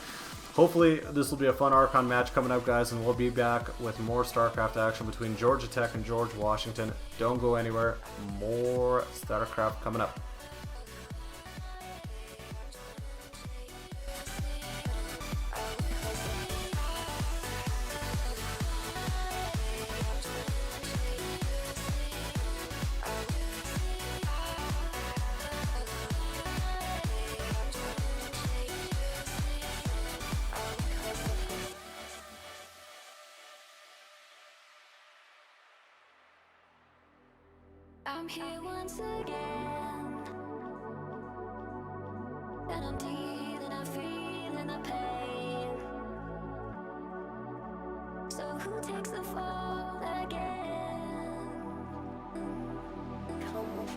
hopefully this will be a fun Archon match coming up, guys, and we'll be back with more StarCraft action between Georgia Tech and George Washington. Don't go anywhere. More StarCraft coming up. I'm here once again, and I'm dealing, I'm feeling the pain. So who takes the fall again? Come on.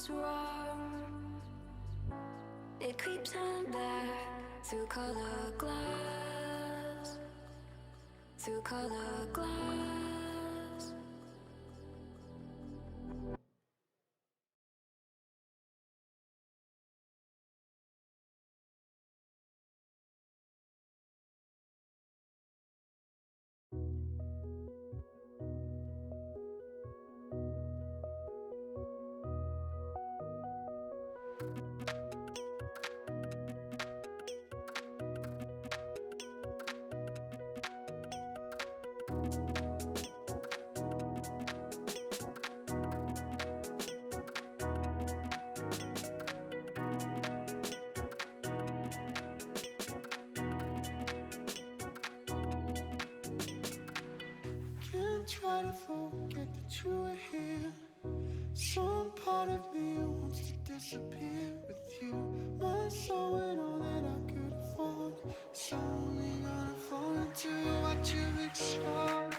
was wrong. It creeps on back through color glass, through color glass. Try to forget that you were here. Some part of me wants to disappear with you. My soul and all that I could afford. So only gonna fall into what you've explored.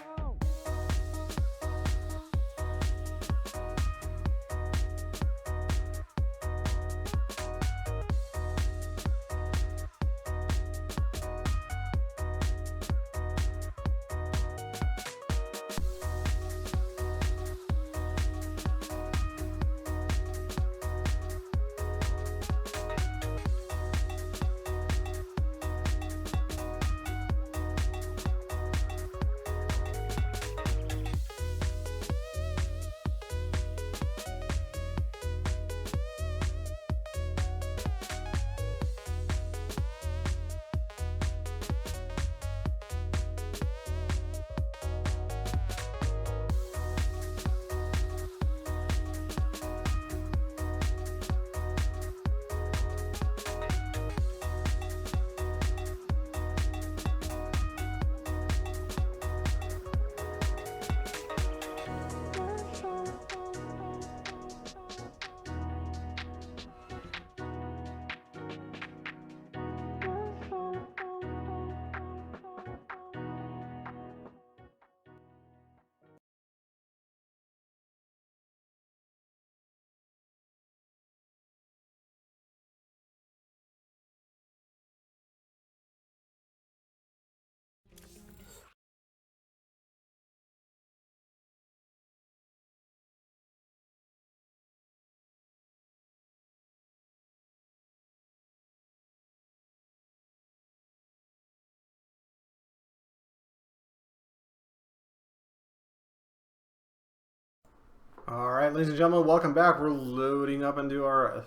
Alright, ladies and gentlemen, welcome back. We're loading up into our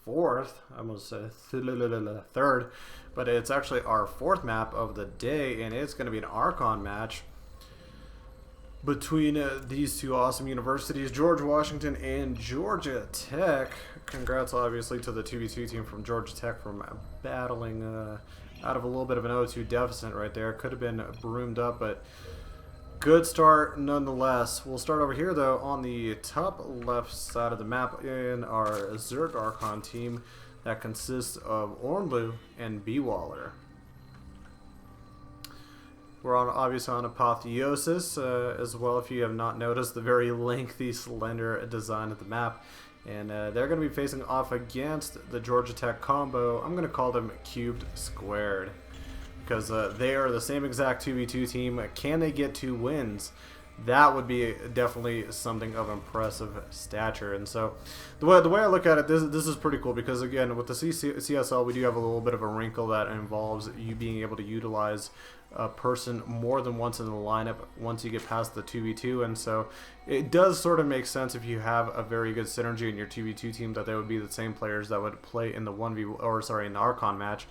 fourth, I almost said third, but it's actually our fourth map of the day, and it's going to be an Archon match between these two awesome universities, George Washington and Georgia Tech. Congrats, obviously, to the 2v2 team from Georgia Tech from battling out of a little bit of an 0-2 deficit right there. Could have been broomed up, but good start nonetheless. We'll start over here, though, on the top left side of the map in our Zerg Archon team that consists of Ornlu and Bewaller. We're obviously on Apotheosis as well, if you have not noticed the very lengthy, slender design of the map. And they're going to be facing off against the Georgia Tech combo. I'm going to call them Cubed Squared, because they are the same exact 2v2 team. Can they get 2 wins? That would be definitely something of impressive stature. And so the way I look at it, this is pretty cool, because again, with the CSL, we do have a little bit of a wrinkle that involves you being able to utilize a person more than once in the lineup once you get past the 2v2. And so it does sort of make sense, if you have a very good synergy in your 2v2 team, that they would be the same players that would play in the in the Archon match.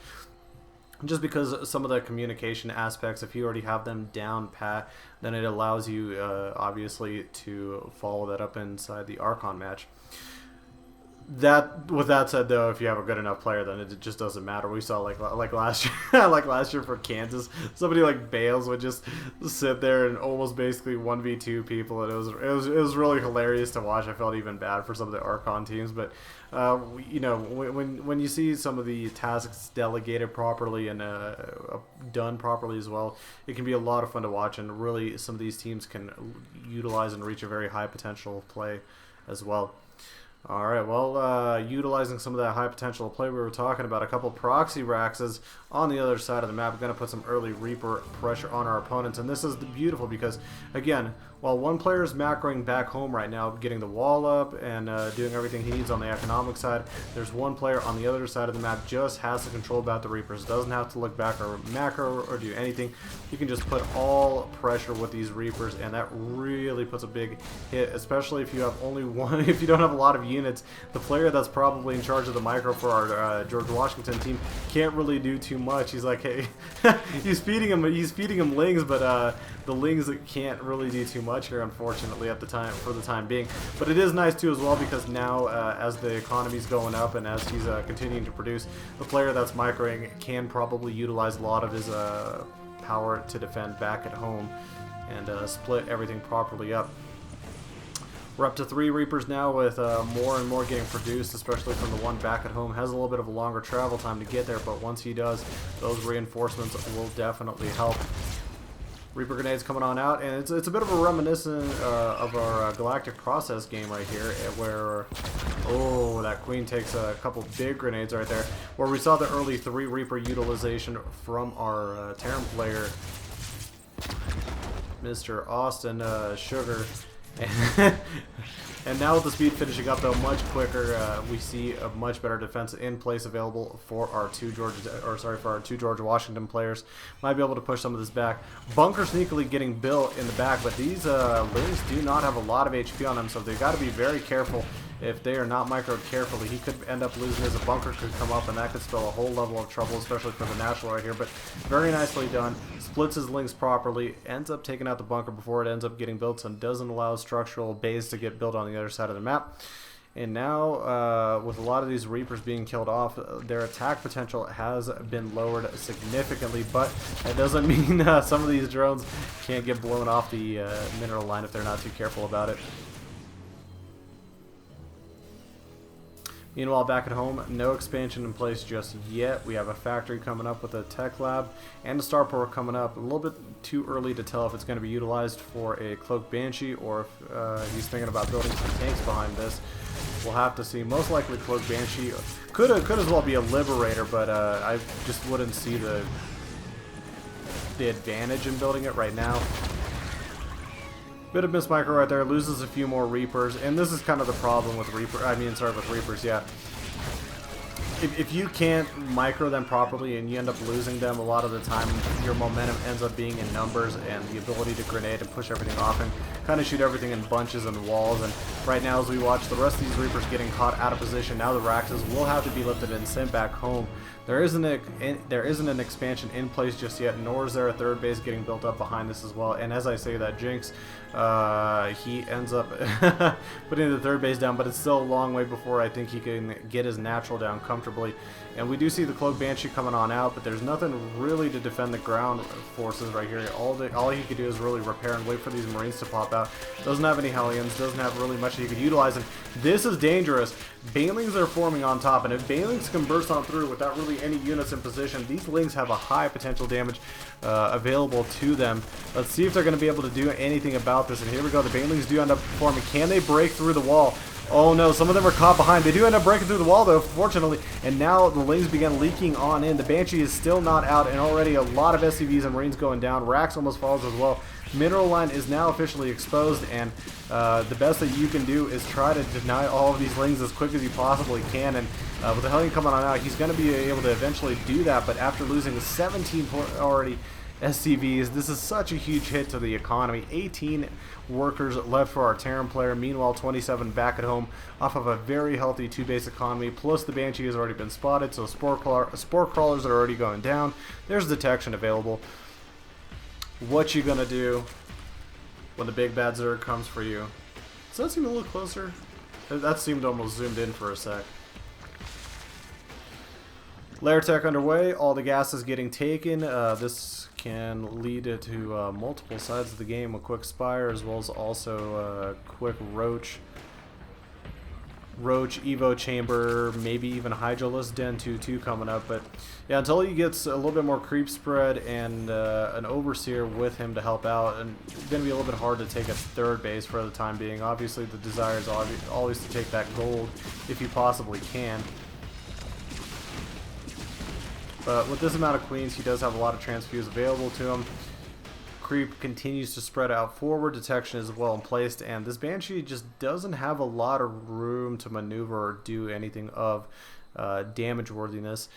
Just because some of the communication aspects, if you already have them down pat, then it allows you obviously to follow that up inside the Archon match. With that said, though, if you have a good enough player, then it just doesn't matter. We saw like last year, like last year for Kansas, somebody like Bales would just sit there and almost basically 1v2 people, and it was really hilarious to watch. I felt even bad for some of the Archon teams, but you know, when you see some of the tasks delegated properly and done properly as well, it can be a lot of fun to watch, and really some of these teams can utilize and reach a very high potential of play as well. Alright, well, utilizing some of that high potential play we were talking about, a couple proxy Raxes on the other side of the map, going to put some early Reaper pressure on our opponents, and this is beautiful because, again, while one player is macroing back home right now, getting the wall up and doing everything he needs on the economic side, there's one player on the other side of the map just has to control about the Reapers, doesn't have to look back or macro or do anything. You can just put all pressure with these Reapers, and that really puts a big hit, especially if you have only one, if you don't have a lot of units. The player that's probably in charge of the micro for our George Washington team can't really do too much. He's like, hey, he's feeding him lings, but the lings can't really do too much here, unfortunately, at the time for the time being. But it is nice too as well, because now as the economy's going up and as he's continuing to produce, the player that's microing can probably utilize a lot of his power to defend back at home and split everything properly up. We're up to 3 Reapers now, with more and more getting produced, especially from the one back at home. Has a little bit of a longer travel time to get there, but once he does, those reinforcements will definitely help. Reaper grenades coming on out, and it's a bit of a reminiscent of our Galactic Process game right here, where, oh, that Queen takes a couple big grenades right there, where we saw the early 3 Reaper utilization from our Terran player, Mr. Austin Sugar. And now with the speed finishing up though much quicker, we see a much better defense in place available for our two George Washington players. Might be able to push some of this back. Bunker sneakily getting built in the back, but these Lings do not have a lot of HP on them, so they've got to be very careful. If they are not microed carefully, he could end up losing his. A bunker could come up, and that could spell a whole level of trouble, especially for the National right here. But very nicely done. Splits his links properly, ends up taking out the bunker before it ends up getting built, so doesn't allow structural base to get built on the other side of the map. And now, with a lot of these Reapers being killed off, their attack potential has been lowered significantly, but that doesn't mean some of these drones can't get blown off the mineral line if they're not too careful about it. Meanwhile, back at home, no expansion in place just yet. We have a factory coming up with a tech lab and a starport coming up. A little bit too early to tell if it's going to be utilized for a Cloak Banshee or if he's thinking about building some tanks behind this. We'll have to see. Most likely Cloak Banshee. Could as well be a Liberator, but I just wouldn't see the advantage in building it right now. Bit of miss micro right there, loses a few more Reapers, and this is kind of the problem with Reapers, yeah. If you can't micro them properly and you end up losing them, a lot of the time your momentum ends up being in numbers and the ability to grenade and push everything off and kind of shoot everything in bunches and walls. And right now, as we watch the rest of these Reapers getting caught out of position, now the Raxes will have to be lifted and sent back home. There isn't an expansion in place just yet, nor is there a third base getting built up behind this as well. And as I say that, Jinx, he ends up putting the third base down, but it's still a long way before I think he can get his natural down comfortably. And we do see the Cloak Banshee coming on out, but there's nothing really to defend the ground forces right here. All he could do is really repair and wait for these Marines to pop out. Doesn't have any Hellions, doesn't have really much that he could utilize, and this is dangerous. Banelings are forming on top, and if Banelings can burst on through without really any units in position, these Lings have a high potential damage available to them. Let's see if they're going to be able to do anything about this, and here we go. The Banelings do end up forming. Can they break through the wall? Oh no, some of them are caught behind. They do end up breaking through the wall though, fortunately, and now the Lings begin leaking on in. The Banshee is still not out, and already a lot of SCVs and Marines going down. Rax almost falls as well. Mineral line is now officially exposed, and the best that you can do is try to deny all of these Lings as quick as you possibly can. And with the Hellion coming on out, he's going to be able to eventually do that, but after losing 17 already SCVs, this is such a huge hit to the economy. 18 workers left for our Terran player, meanwhile 27 back at home off of a very healthy 2-base economy, plus the Banshee has already been spotted, so spore crawlers are already going down. There's detection available. What you gonna do when the big bad Zerg comes for you? Does that seem a little closer? That seemed almost zoomed in for a sec. Lair tech underway, all the gas is getting taken. This can lead to multiple sides of the game, a quick Spire as well as also a quick Roach. Roach, Evo Chamber, maybe even Hydralisk Den 2-2 coming up. But yeah, until he gets a little bit more creep spread and an Overseer with him to help out, and it's going to be a little bit hard to take a third base for the time being. Obviously, the desire is always to take that gold if you possibly can. But with this amount of queens, he does have a lot of transfuse available to him. Creep continues to spread out forward. Detection is well placed, and this Banshee just doesn't have a lot of room to maneuver or do anything of damage worthiness.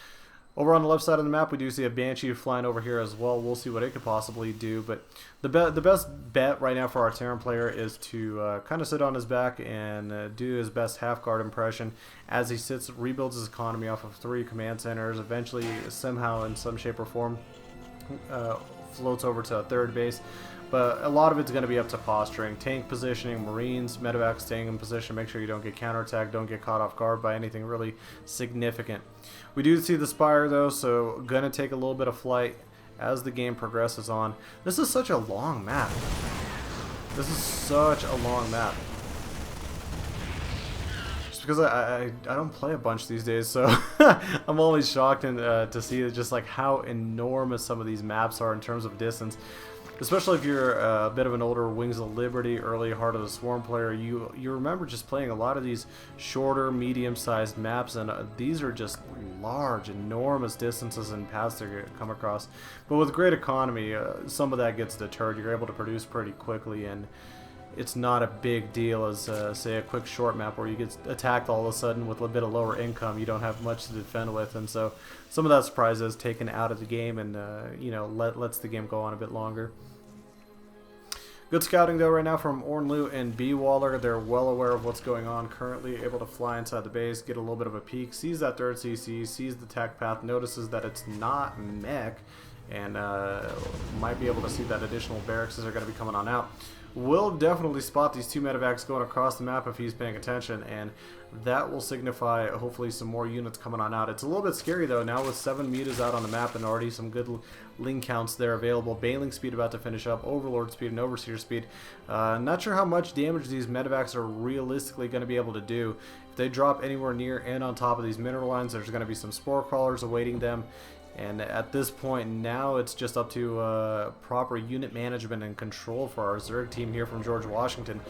Over on the left side of the map, we do see a Banshee flying over here as well. We'll see what it could possibly do, but the best bet right now for our Terran player is to kind of sit on his back and do his best half guard impression as he sits, rebuilds his economy off of 3 command centers, eventually somehow in some shape or form floats over to a third base. But a lot of it's going to be up to posturing, tank positioning, Marines, medevacs staying in position, make sure you don't get counterattacked, don't get caught off guard by anything really significant. We do see the Spire though, so going to take a little bit of flight as the game progresses on. This is such a long map. This is such a long map. Just because I don't play a bunch these days, so I'm always shocked to see just like how enormous some of these maps are in terms of distance. Especially if you're a bit of an older Wings of Liberty, early Heart of the Swarm player, you remember just playing a lot of these shorter, medium-sized maps, and these are just large, enormous distances and paths to come across. But with great economy, some of that gets deterred. You're able to produce pretty quickly, and it's not a big deal as, say, a quick short map where you get attacked all of a sudden with a bit of lower income. You don't have much to defend with, and so some of that surprise is taken out of the game and, you know, lets the game go on a bit longer. Good scouting though right now from Ornlu and B-Waller. They're well aware of what's going on currently, able to fly inside the base, get a little bit of a peek, sees that third CC, sees the tech path, notices that it's not mech, and might be able to see that additional barracks are going to be coming on out. Will definitely spot these 2 medevacs going across the map if he's paying attention, and that will signify hopefully some more units coming on out. It's a little bit scary though now with 7 mutas out on the map and already some good Ling counts there available. Bailing speed about to finish up, Overlord speed and Overseer speed. Not sure how much damage these medevacs are realistically going to be able to do. If they drop anywhere near and on top of these mineral lines, there's going to be some spore crawlers awaiting them. And at this point now it's just up to proper unit management and control for our Zerg team here from George Washington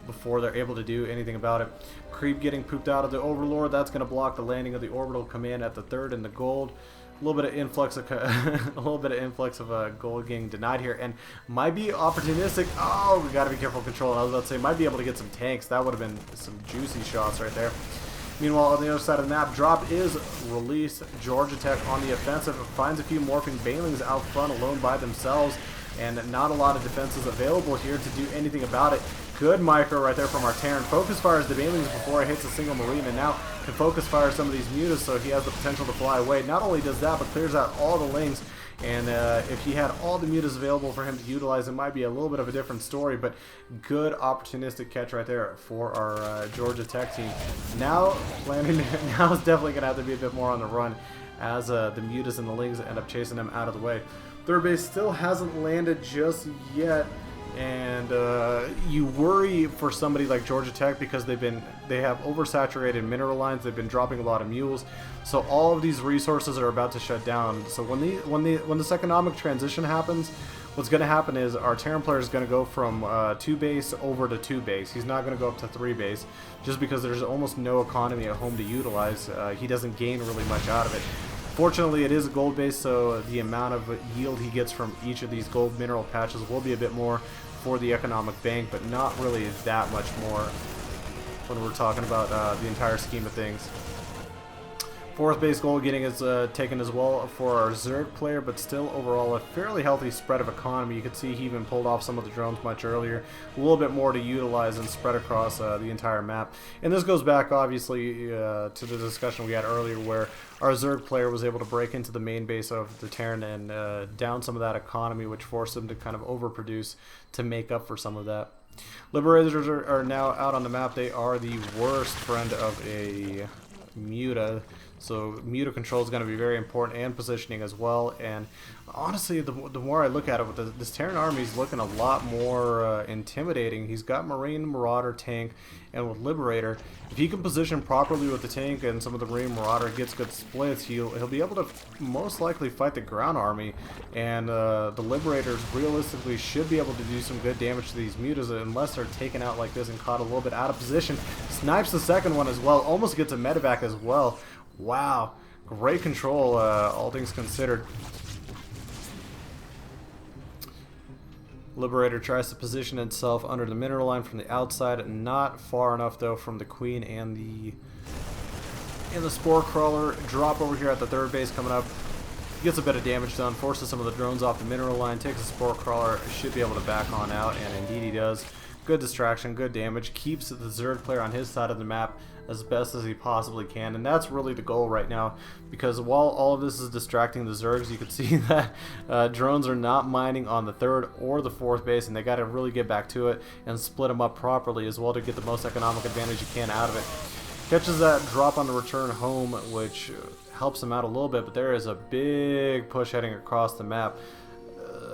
before they're able to do anything about it. Creep getting pooped out of the Overlord, that's going to block the landing of the orbital command at the 3rd in the gold. A little bit of influx of gold getting denied here, and might be opportunistic. Oh, we got to be careful controlling. I was about to say might be able to get some tanks. That would have been some juicy shots right there. Meanwhile, on the other side of the map, drop is released. Georgia Tech on the offensive finds a few morphing Bailings out front alone by themselves, and not a lot of defenses available here to do anything about it. Good micro right there from our Terran. Focus fires the Bailings before it hits a single Marine, and now can focus fire some of these mutas so he has the potential to fly away. Not only does that, but clears out all the Lings. And if he had all the mutas available for him to utilize, it might be a little bit of a different story, but good opportunistic catch right there for our Georgia Tech team. Now it's definitely going to have to be a bit more on the run as the mutas and the Lings end up chasing him out of the way. Third base still hasn't landed just yet, and you worry for somebody like Georgia Tech because they have oversaturated mineral lines. They've been dropping a lot of mules, so all of these resources are about to shut down. So when this economic transition happens, what's going to happen is our Terran player is going to go from 2 base over to 2 base. He's not going to go up to 3 base just because there's almost no economy at home to utilize. He doesn't gain really much out of it. Fortunately, it is a gold base, so the amount of yield he gets from each of these gold mineral patches will be a bit more for the economic bank, but not really that much more when we're talking about the entire scheme of things. 4th base gold getting is taken as well for our Zerg player, but still overall a fairly healthy spread of economy. You can see he even pulled off some of the drones much earlier. A little bit more to utilize and spread across the entire map. And this goes back obviously to the discussion we had earlier where our Zerg player was able to break into the main base of the Terran and down some of that economy, which forced them to kind of overproduce to make up for some of that. Liberators are now out on the map. They are the worst friend of a Muta. So Muta control is going to be very important, and positioning as well. And honestly, the more I look at it, this Terran army is looking a lot more intimidating. He's got Marine, Marauder, Tank, and with Liberator, if he can position properly with the Tank and some of the Marine Marauder gets good splits, he'll be able to most likely fight the ground army. And the Liberators realistically should be able to do some good damage to these Mutas unless they're taken out like this and caught a little bit out of position. Snipes the second one as well, almost gets a medevac as well. Wow, great control, all things considered. Liberator tries to position itself under the mineral line from the outside, not far enough though from the Queen and the Spore Crawler. Drop over here at the third base coming up. Gets a bit of damage done, forces some of the drones off the mineral line, takes the Spore Crawler, should be able to back on out, and indeed he does. Good distraction, good damage, keeps the Zerg player on his side of the map as best as he possibly can, and that's really the goal right now, because while all of this is distracting the Zergs, you can see that drones are not mining on the third or the fourth base, and they got to really get back to it and split them up properly as well to get the most economic advantage you can out of it. Catches that drop on the return home, which helps him out a little bit, but there is a big push heading across the map.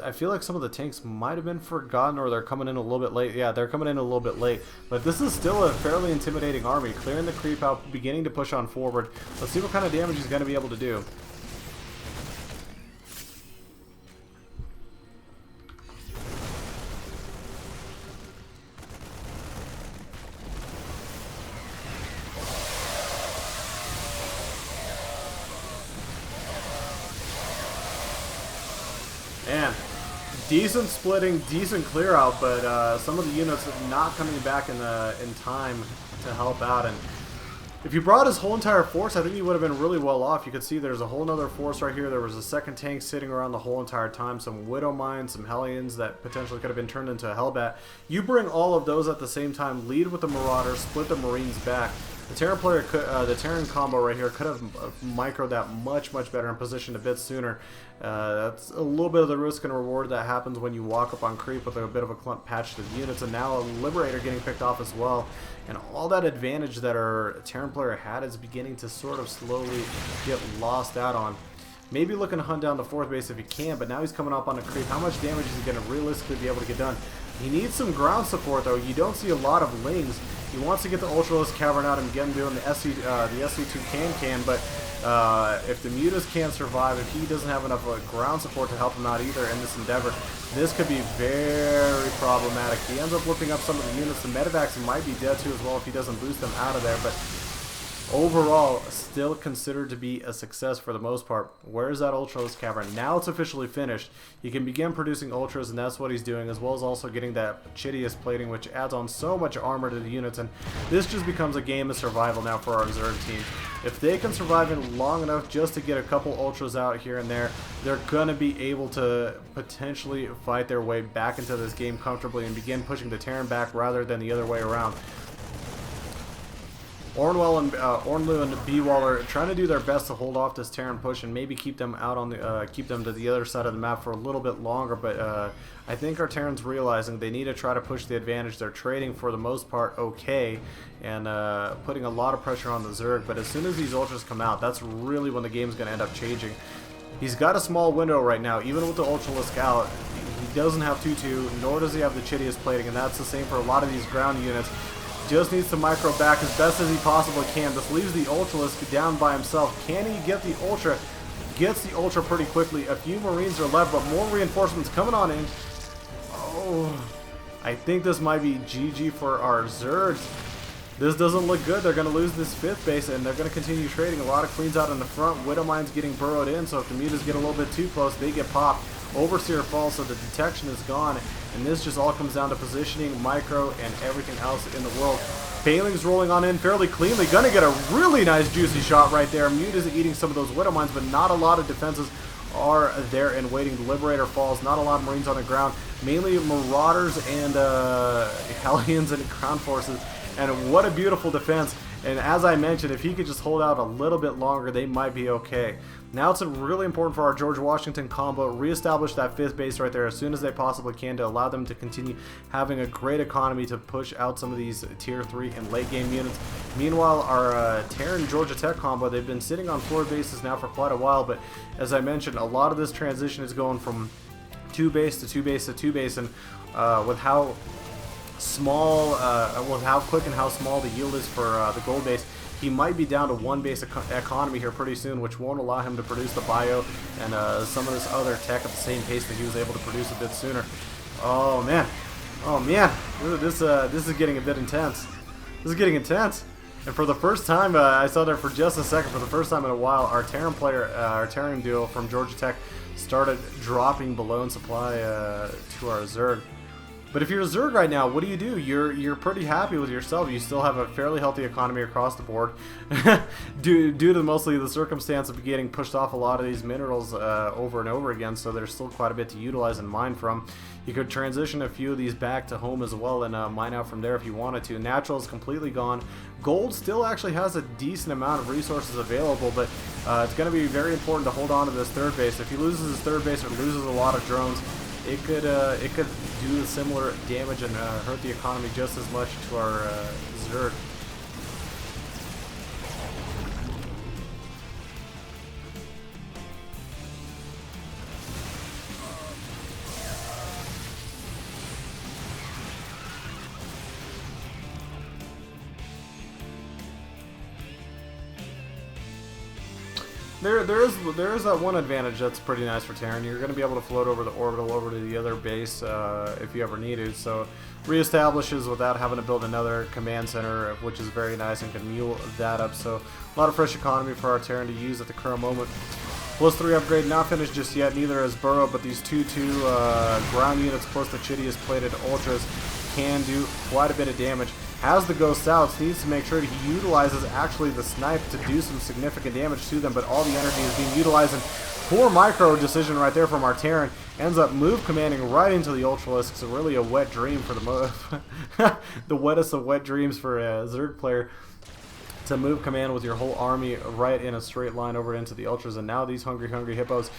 I feel like some of the tanks might have been forgotten, or they're coming in a little bit late. Yeah, they're coming in a little bit late. But this is still a fairly intimidating army. Clearing the creep out, beginning to push on forward. Let's see what kind of damage he's going to be able to do. Man, decent splitting, decent clear out, but some of the units not coming back in time to help out. And if you brought his whole entire force, I think he would have been really well off. You could see there's a whole other force right here. There was a second tank sitting around the whole entire time, some Widow Mines, some Hellions that potentially could have been turned into a Hellbat. You bring all of those at the same time, lead with the Marauders, split the Marines back. The Terran player, the Terran combo right here could have microed that much better and positioned a bit sooner. That's a little bit of the risk and reward that happens when you walk up on creep with a bit of a clump patch to the units, and now a Liberator getting picked off as well. And all that advantage that our Terran player had is beginning to sort of slowly get lost out on. Maybe looking to hunt down the fourth base if he can, but now he's coming up on the creep. How much damage is he going to realistically be able to get done? He needs some ground support though. You don't see a lot of lings. He wants to get the Ultralisk Cavern out and get him doing the SC2 can, but if the Mutas can't survive, if he doesn't have enough ground support to help him out either in this endeavor, this could be very problematic. He ends up whipping up some of the units. The medevacs might be dead too as well if he doesn't boost them out of there, but overall, still considered to be a success for the most part. Where's that Ultralisk Cavern? Now it's officially finished. He can begin producing Ultras, and that's what he's doing, as well as also getting that Chidius plating, which adds on so much armor to the units, and this just becomes a game of survival now for our Zerg team. If they can survive it long enough just to get a couple Ultras out here and there, they're going to be able to potentially fight their way back into this game comfortably and begin pushing the Terran back rather than the other way around. Ornlu and B-Wall are trying to do their best to hold off this Terran push and maybe keep them out on the keep them to the other side of the map for a little bit longer. But I think our Terrans realizing they need to try to push the advantage. They're trading for the most part okay and putting a lot of pressure on the Zerg. But as soon as these Ultras come out, that's really when the game's going to end up changing. He's got a small window right now, even with the Ultralisk out. He doesn't have 2-2, nor does he have the Chidius plating, and that's the same for a lot of these ground units. Just needs to micro back as best as he possibly can. This leaves the Ultralisk down by himself. Can he get the Ultra? Gets the Ultra pretty quickly. A few Marines are left, but more reinforcements coming on in. Oh, I think this might be GG for our Zergs. This doesn't look good. They're going to lose this fifth base, and they're going to continue trading. A lot of Queens out in the front. Widow Mines getting burrowed in, so if the Mutas get a little bit too close, they get popped. Overseer falls, so the detection is gone, and this just all comes down to positioning, micro, and everything else in the world. Bailing's rolling on in fairly cleanly. Gonna get a really nice juicy shot right there. Muta's eating some of those Widow Mines, but not a lot of defenses are there and waiting. The Liberator falls. Not a lot of Marines on the ground. Mainly Marauders and Hellions and ground forces. And what a beautiful defense. And as I mentioned, if he could just hold out a little bit longer, they might be okay. Now it's really important for our George Washington combo to reestablish that 5th base right there as soon as they possibly can to allow them to continue having a great economy to push out some of these tier 3 and late game units. Meanwhile, our Terran Georgia Tech combo, they've been sitting on 4 bases now for quite a while, but as I mentioned, a lot of this transition is going from 2 base to 2 base to 2 base, and with how small, with how quick and how small the yield is for the gold base, he might be down to 1 base economy here pretty soon, which won't allow him to produce the bio and some of this other tech at the same pace that he was able to produce a bit sooner. Oh man, this is getting a bit intense. This is getting intense. And for the first time, I saw there for just a second, for the first time in a while, our Terran player, our Terran duo from Georgia Tech started dropping below in supply to our Zerg. But if you're a Zerg right now, what do? You're pretty happy with yourself. You still have a fairly healthy economy across the board, due to mostly the circumstance of getting pushed off a lot of these minerals over and over again. So there's still quite a bit to utilize and mine from. You could transition a few of these back to home as well and mine out from there if you wanted to. Natural is completely gone. Gold still actually has a decent amount of resources available, but it's going to be very important to hold on to this 3rd base. If he loses his 3rd base or loses a lot of drones, it could do similar damage and hurt the economy just as much to our Zerg. There is that one advantage that's pretty nice for Terran. You're going to be able to float over the orbital over to the other base if you ever needed. So reestablishes without having to build another command center, which is very nice and can mule that up. So a lot of fresh economy for our Terran to use at the current moment. +3 upgrade not finished just yet. Neither is Burrow, but these 2/2 ground units plus the Chidius plated ultras can do quite a bit of damage. Has the Ghost South, needs to make sure he utilizes actually the snipe to do some significant damage to them, but all the energy is being utilized, and poor micro decision right there from our Terran. Ends up move commanding right into the Ultralisks. So really a wet dream for the wettest of wet dreams for a Zerg player, to move command with your whole army right in a straight line over into the Ultras. And now these hungry hippos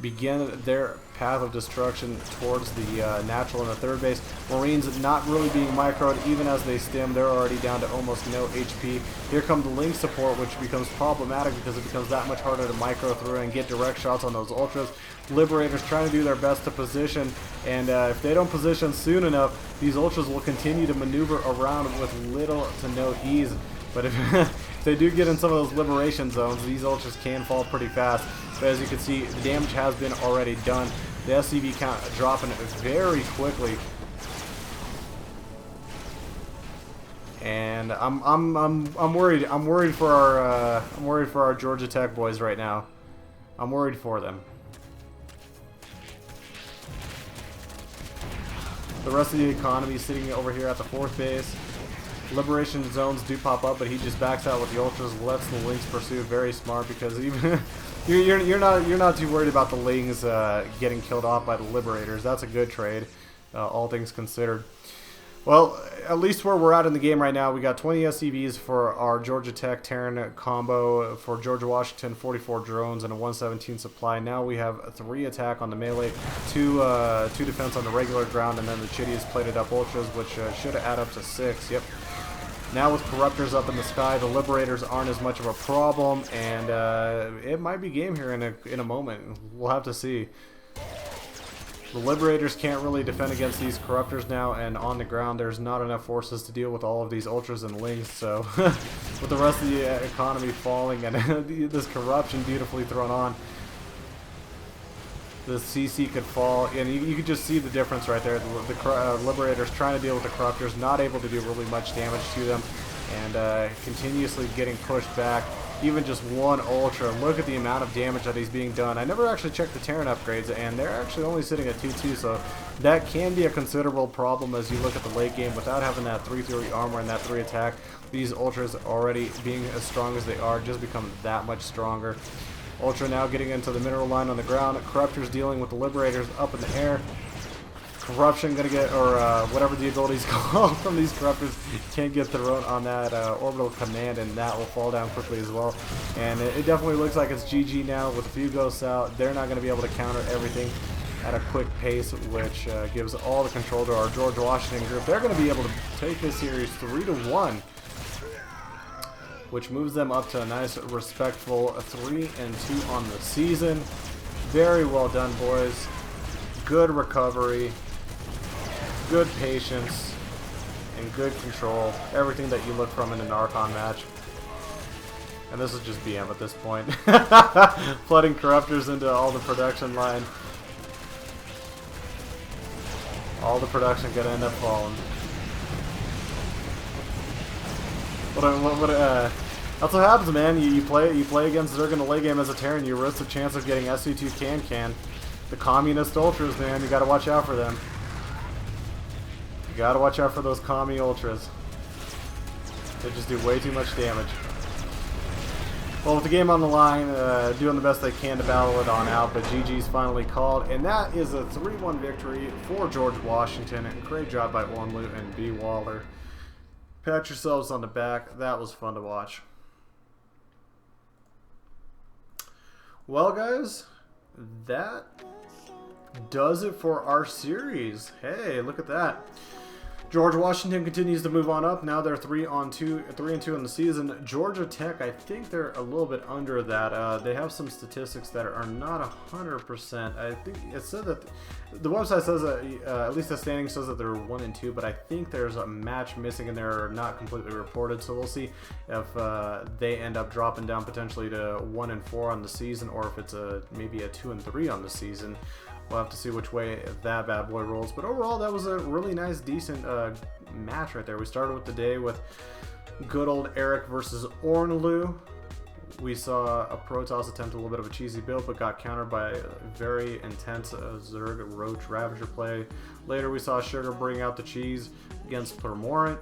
begin their path of destruction towards the natural in the 3rd base. Marines not really being microed even as they stim. They're already down to almost no HP. Here come the link support, which becomes problematic because it becomes that much harder to micro through and get direct shots on those Ultras. Liberators trying to do their best to position, and if they don't position soon enough, these Ultras will continue to maneuver around with little to no ease. But if they do get in some of those liberation zones, these Ultras can fall pretty fast. But as you can see, the damage has been already done. The SCV count dropping very quickly, and I'm worried. I'm worried for our Georgia Tech boys right now. I'm worried for them. The rest of the economy sitting over here at the 4th base. Liberation zones do pop up, but he just backs out with the Ultras, lets the Lings pursue. Very smart, because even you're not too worried about the Lings getting killed off by the Liberators. That's a good trade, all things considered. Well, at least where we're at in the game right now, we got 20 SCVs for our Georgia Tech Terran combo. For Georgia Washington, 44 drones and a 117 supply. Now we have 3 attack on the melee, 2 defense on the regular ground, and then the Chidius plated up Ultras, which should add up to 6. Yep. Now with Corruptors up in the sky, the Liberators aren't as much of a problem, and it might be game here in a moment. We'll have to see. The Liberators can't really defend against these Corruptors now, and on the ground there's not enough forces to deal with all of these Ultras and Lings, so with the rest of the economy falling and this corruption beautifully thrown on, the CC could fall, and you could just see the difference right there. The Liberators trying to deal with the Corruptors, not able to do really much damage to them, and continuously getting pushed back. Even just one Ultra, look at the amount of damage that he's being done. I never actually checked the Terran upgrades, and they're actually only sitting at 2-2, so that can be a considerable problem as you look at the late game. Without having that 3-3 armor and that 3 attack, these Ultras already being as strong as they are just become that much stronger. Ultra now getting into the mineral line on the ground. Corruptors dealing with the Liberators up in the air. Corruption gonna get, or whatever the ability's called from these corruptors, can't get thrown on that orbital command, and that will fall down quickly as well. And it definitely looks like it's GG now with a few ghosts out. They're not going to be able to counter everything at a quick pace, which gives all the control to our George Washington group. They're going to be able to take this series 3-1, which moves them up to a nice, respectful 3-2 on the season. Very well done, boys. Good recovery, good patience, and good control. Everything that you look from in an Archon match. And this is just BM at this point. Flooding corruptors into all the production line. All the production gonna end up falling. That's what happens, man. You play against Zerg in the late game as a Terran, you risk the chance of getting SC2 can. The communist ultras, man, you gotta watch out for them. You gotta watch out for those commie ultras. They just do way too much damage. Well, with the game on the line, doing the best they can to battle it on out, but GG's finally called, and that is a 3-1 victory for George Washington, and great job by Ornlu and B. Waller. Pat yourselves on the back. That was fun to watch. Well, guys, that does it for our series. Hey, look at that. George Washington continues to move on up. Now they're 3-2 in the season. Georgia Tech, I think they're a little bit under that. They have some statistics that are not 100%. I think it said that the website says that at least the standing says that they're 1-2, but I think there's a match missing and they're not completely reported. So we'll see if they end up dropping down potentially to 1-4 on the season, or if it's maybe a 2-3 on the season. We'll have to see which way that bad boy rolls. But overall, that was a really nice, decent match right there. We started with the day with good old Eric versus Ornlu. We saw a Protoss attempt a little bit of a cheesy build, but got countered by a very intense Zerg Roach Ravager play. Later, we saw Sugar bring out the cheese against Permorant.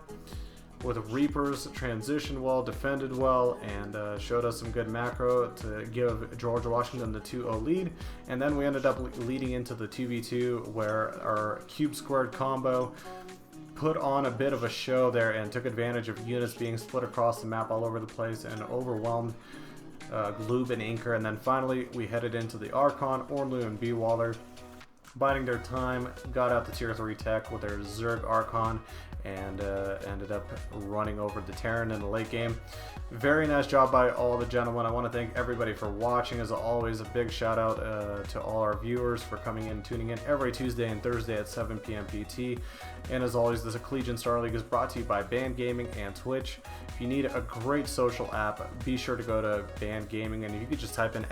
With Reapers, transitioned well, defended well, and showed us some good macro to give George Washington the 2-0 lead. And then we ended up leading into the 2v2, where our cube squared combo put on a bit of a show there and took advantage of units being split across the map all over the place and overwhelmed Gloob and Inker. And then finally we headed into the Archon. Ornlu and B. Waller biding their time, got out the tier 3 tech with their Zerg Archon, and ended up running over the Terran in the late game. Very nice job by all the gentlemen. I want to thank everybody for watching. As always, a big shout out to all our viewers for coming in, tuning in every Tuesday and Thursday at 7 p.m. PT. And as always, this Collegiate Star League is brought to you by Band Gaming and Twitch. If you need a great social app, be sure to go to Band Gaming, and you could just type in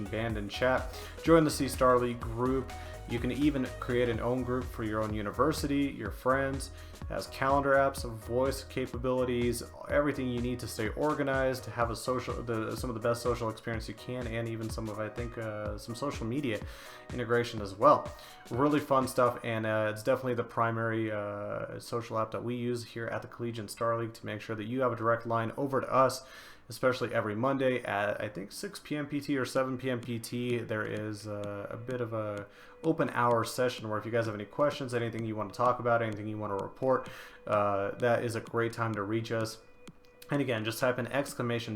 !band in chat. Join the C Star League group. You can even create an own group for your own university, your friends. It has calendar apps, voice capabilities, everything you need to stay organized, to have a some of the best social experience you can, and even some of, I think, some social media integration as well. Really fun stuff, and it's definitely the primary social app that we use here at the Collegiate Star League to make sure that you have a direct line over to us, especially every Monday at, I think, 6 p.m. PT or 7 p.m. PT. There is a bit of a open hour session where if you guys have any questions, anything you want to talk about, anything you want to report, that is a great time to reach us. And again, just type in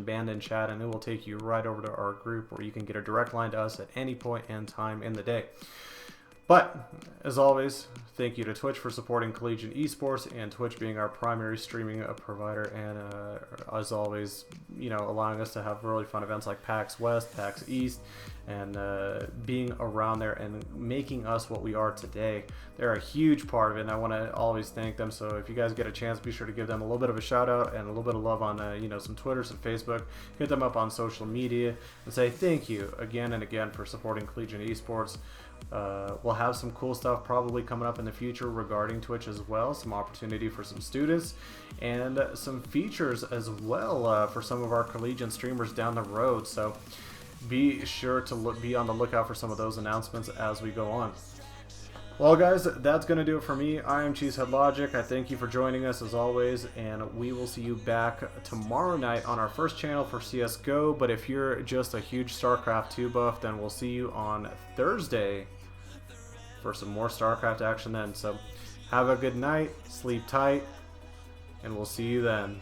!band in chat and it will take you right over to our group where you can get a direct line to us at any point in time in the day. But, as always, thank you to Twitch for supporting Collegiate Esports, and Twitch being our primary streaming provider, and as always, you know, allowing us to have really fun events like PAX West, PAX East, and being around there and making us what we are today. They're a huge part of it, and I want to always thank them. So if you guys get a chance, be sure to give them a little bit of a shout out and a little bit of love on you know, some Twitter, some Facebook. Hit them up on social media and say thank you again and again for supporting Collegiate Esports. We'll have some cool stuff probably coming up in the future regarding Twitch as well, some opportunity for some students, and some features as well for some of our collegiate streamers down the road. So be sure to be on the lookout for some of those announcements as we go on. Well, guys, that's going to do it for me. I am Cheesehead Logic. I thank you for joining us as always, and we will see you back tomorrow night on our first channel for CSGO. But if you're just a huge StarCraft 2 buff, then we'll see you on Thursday for some more StarCraft action then. So have a good night, sleep tight, and we'll see you then.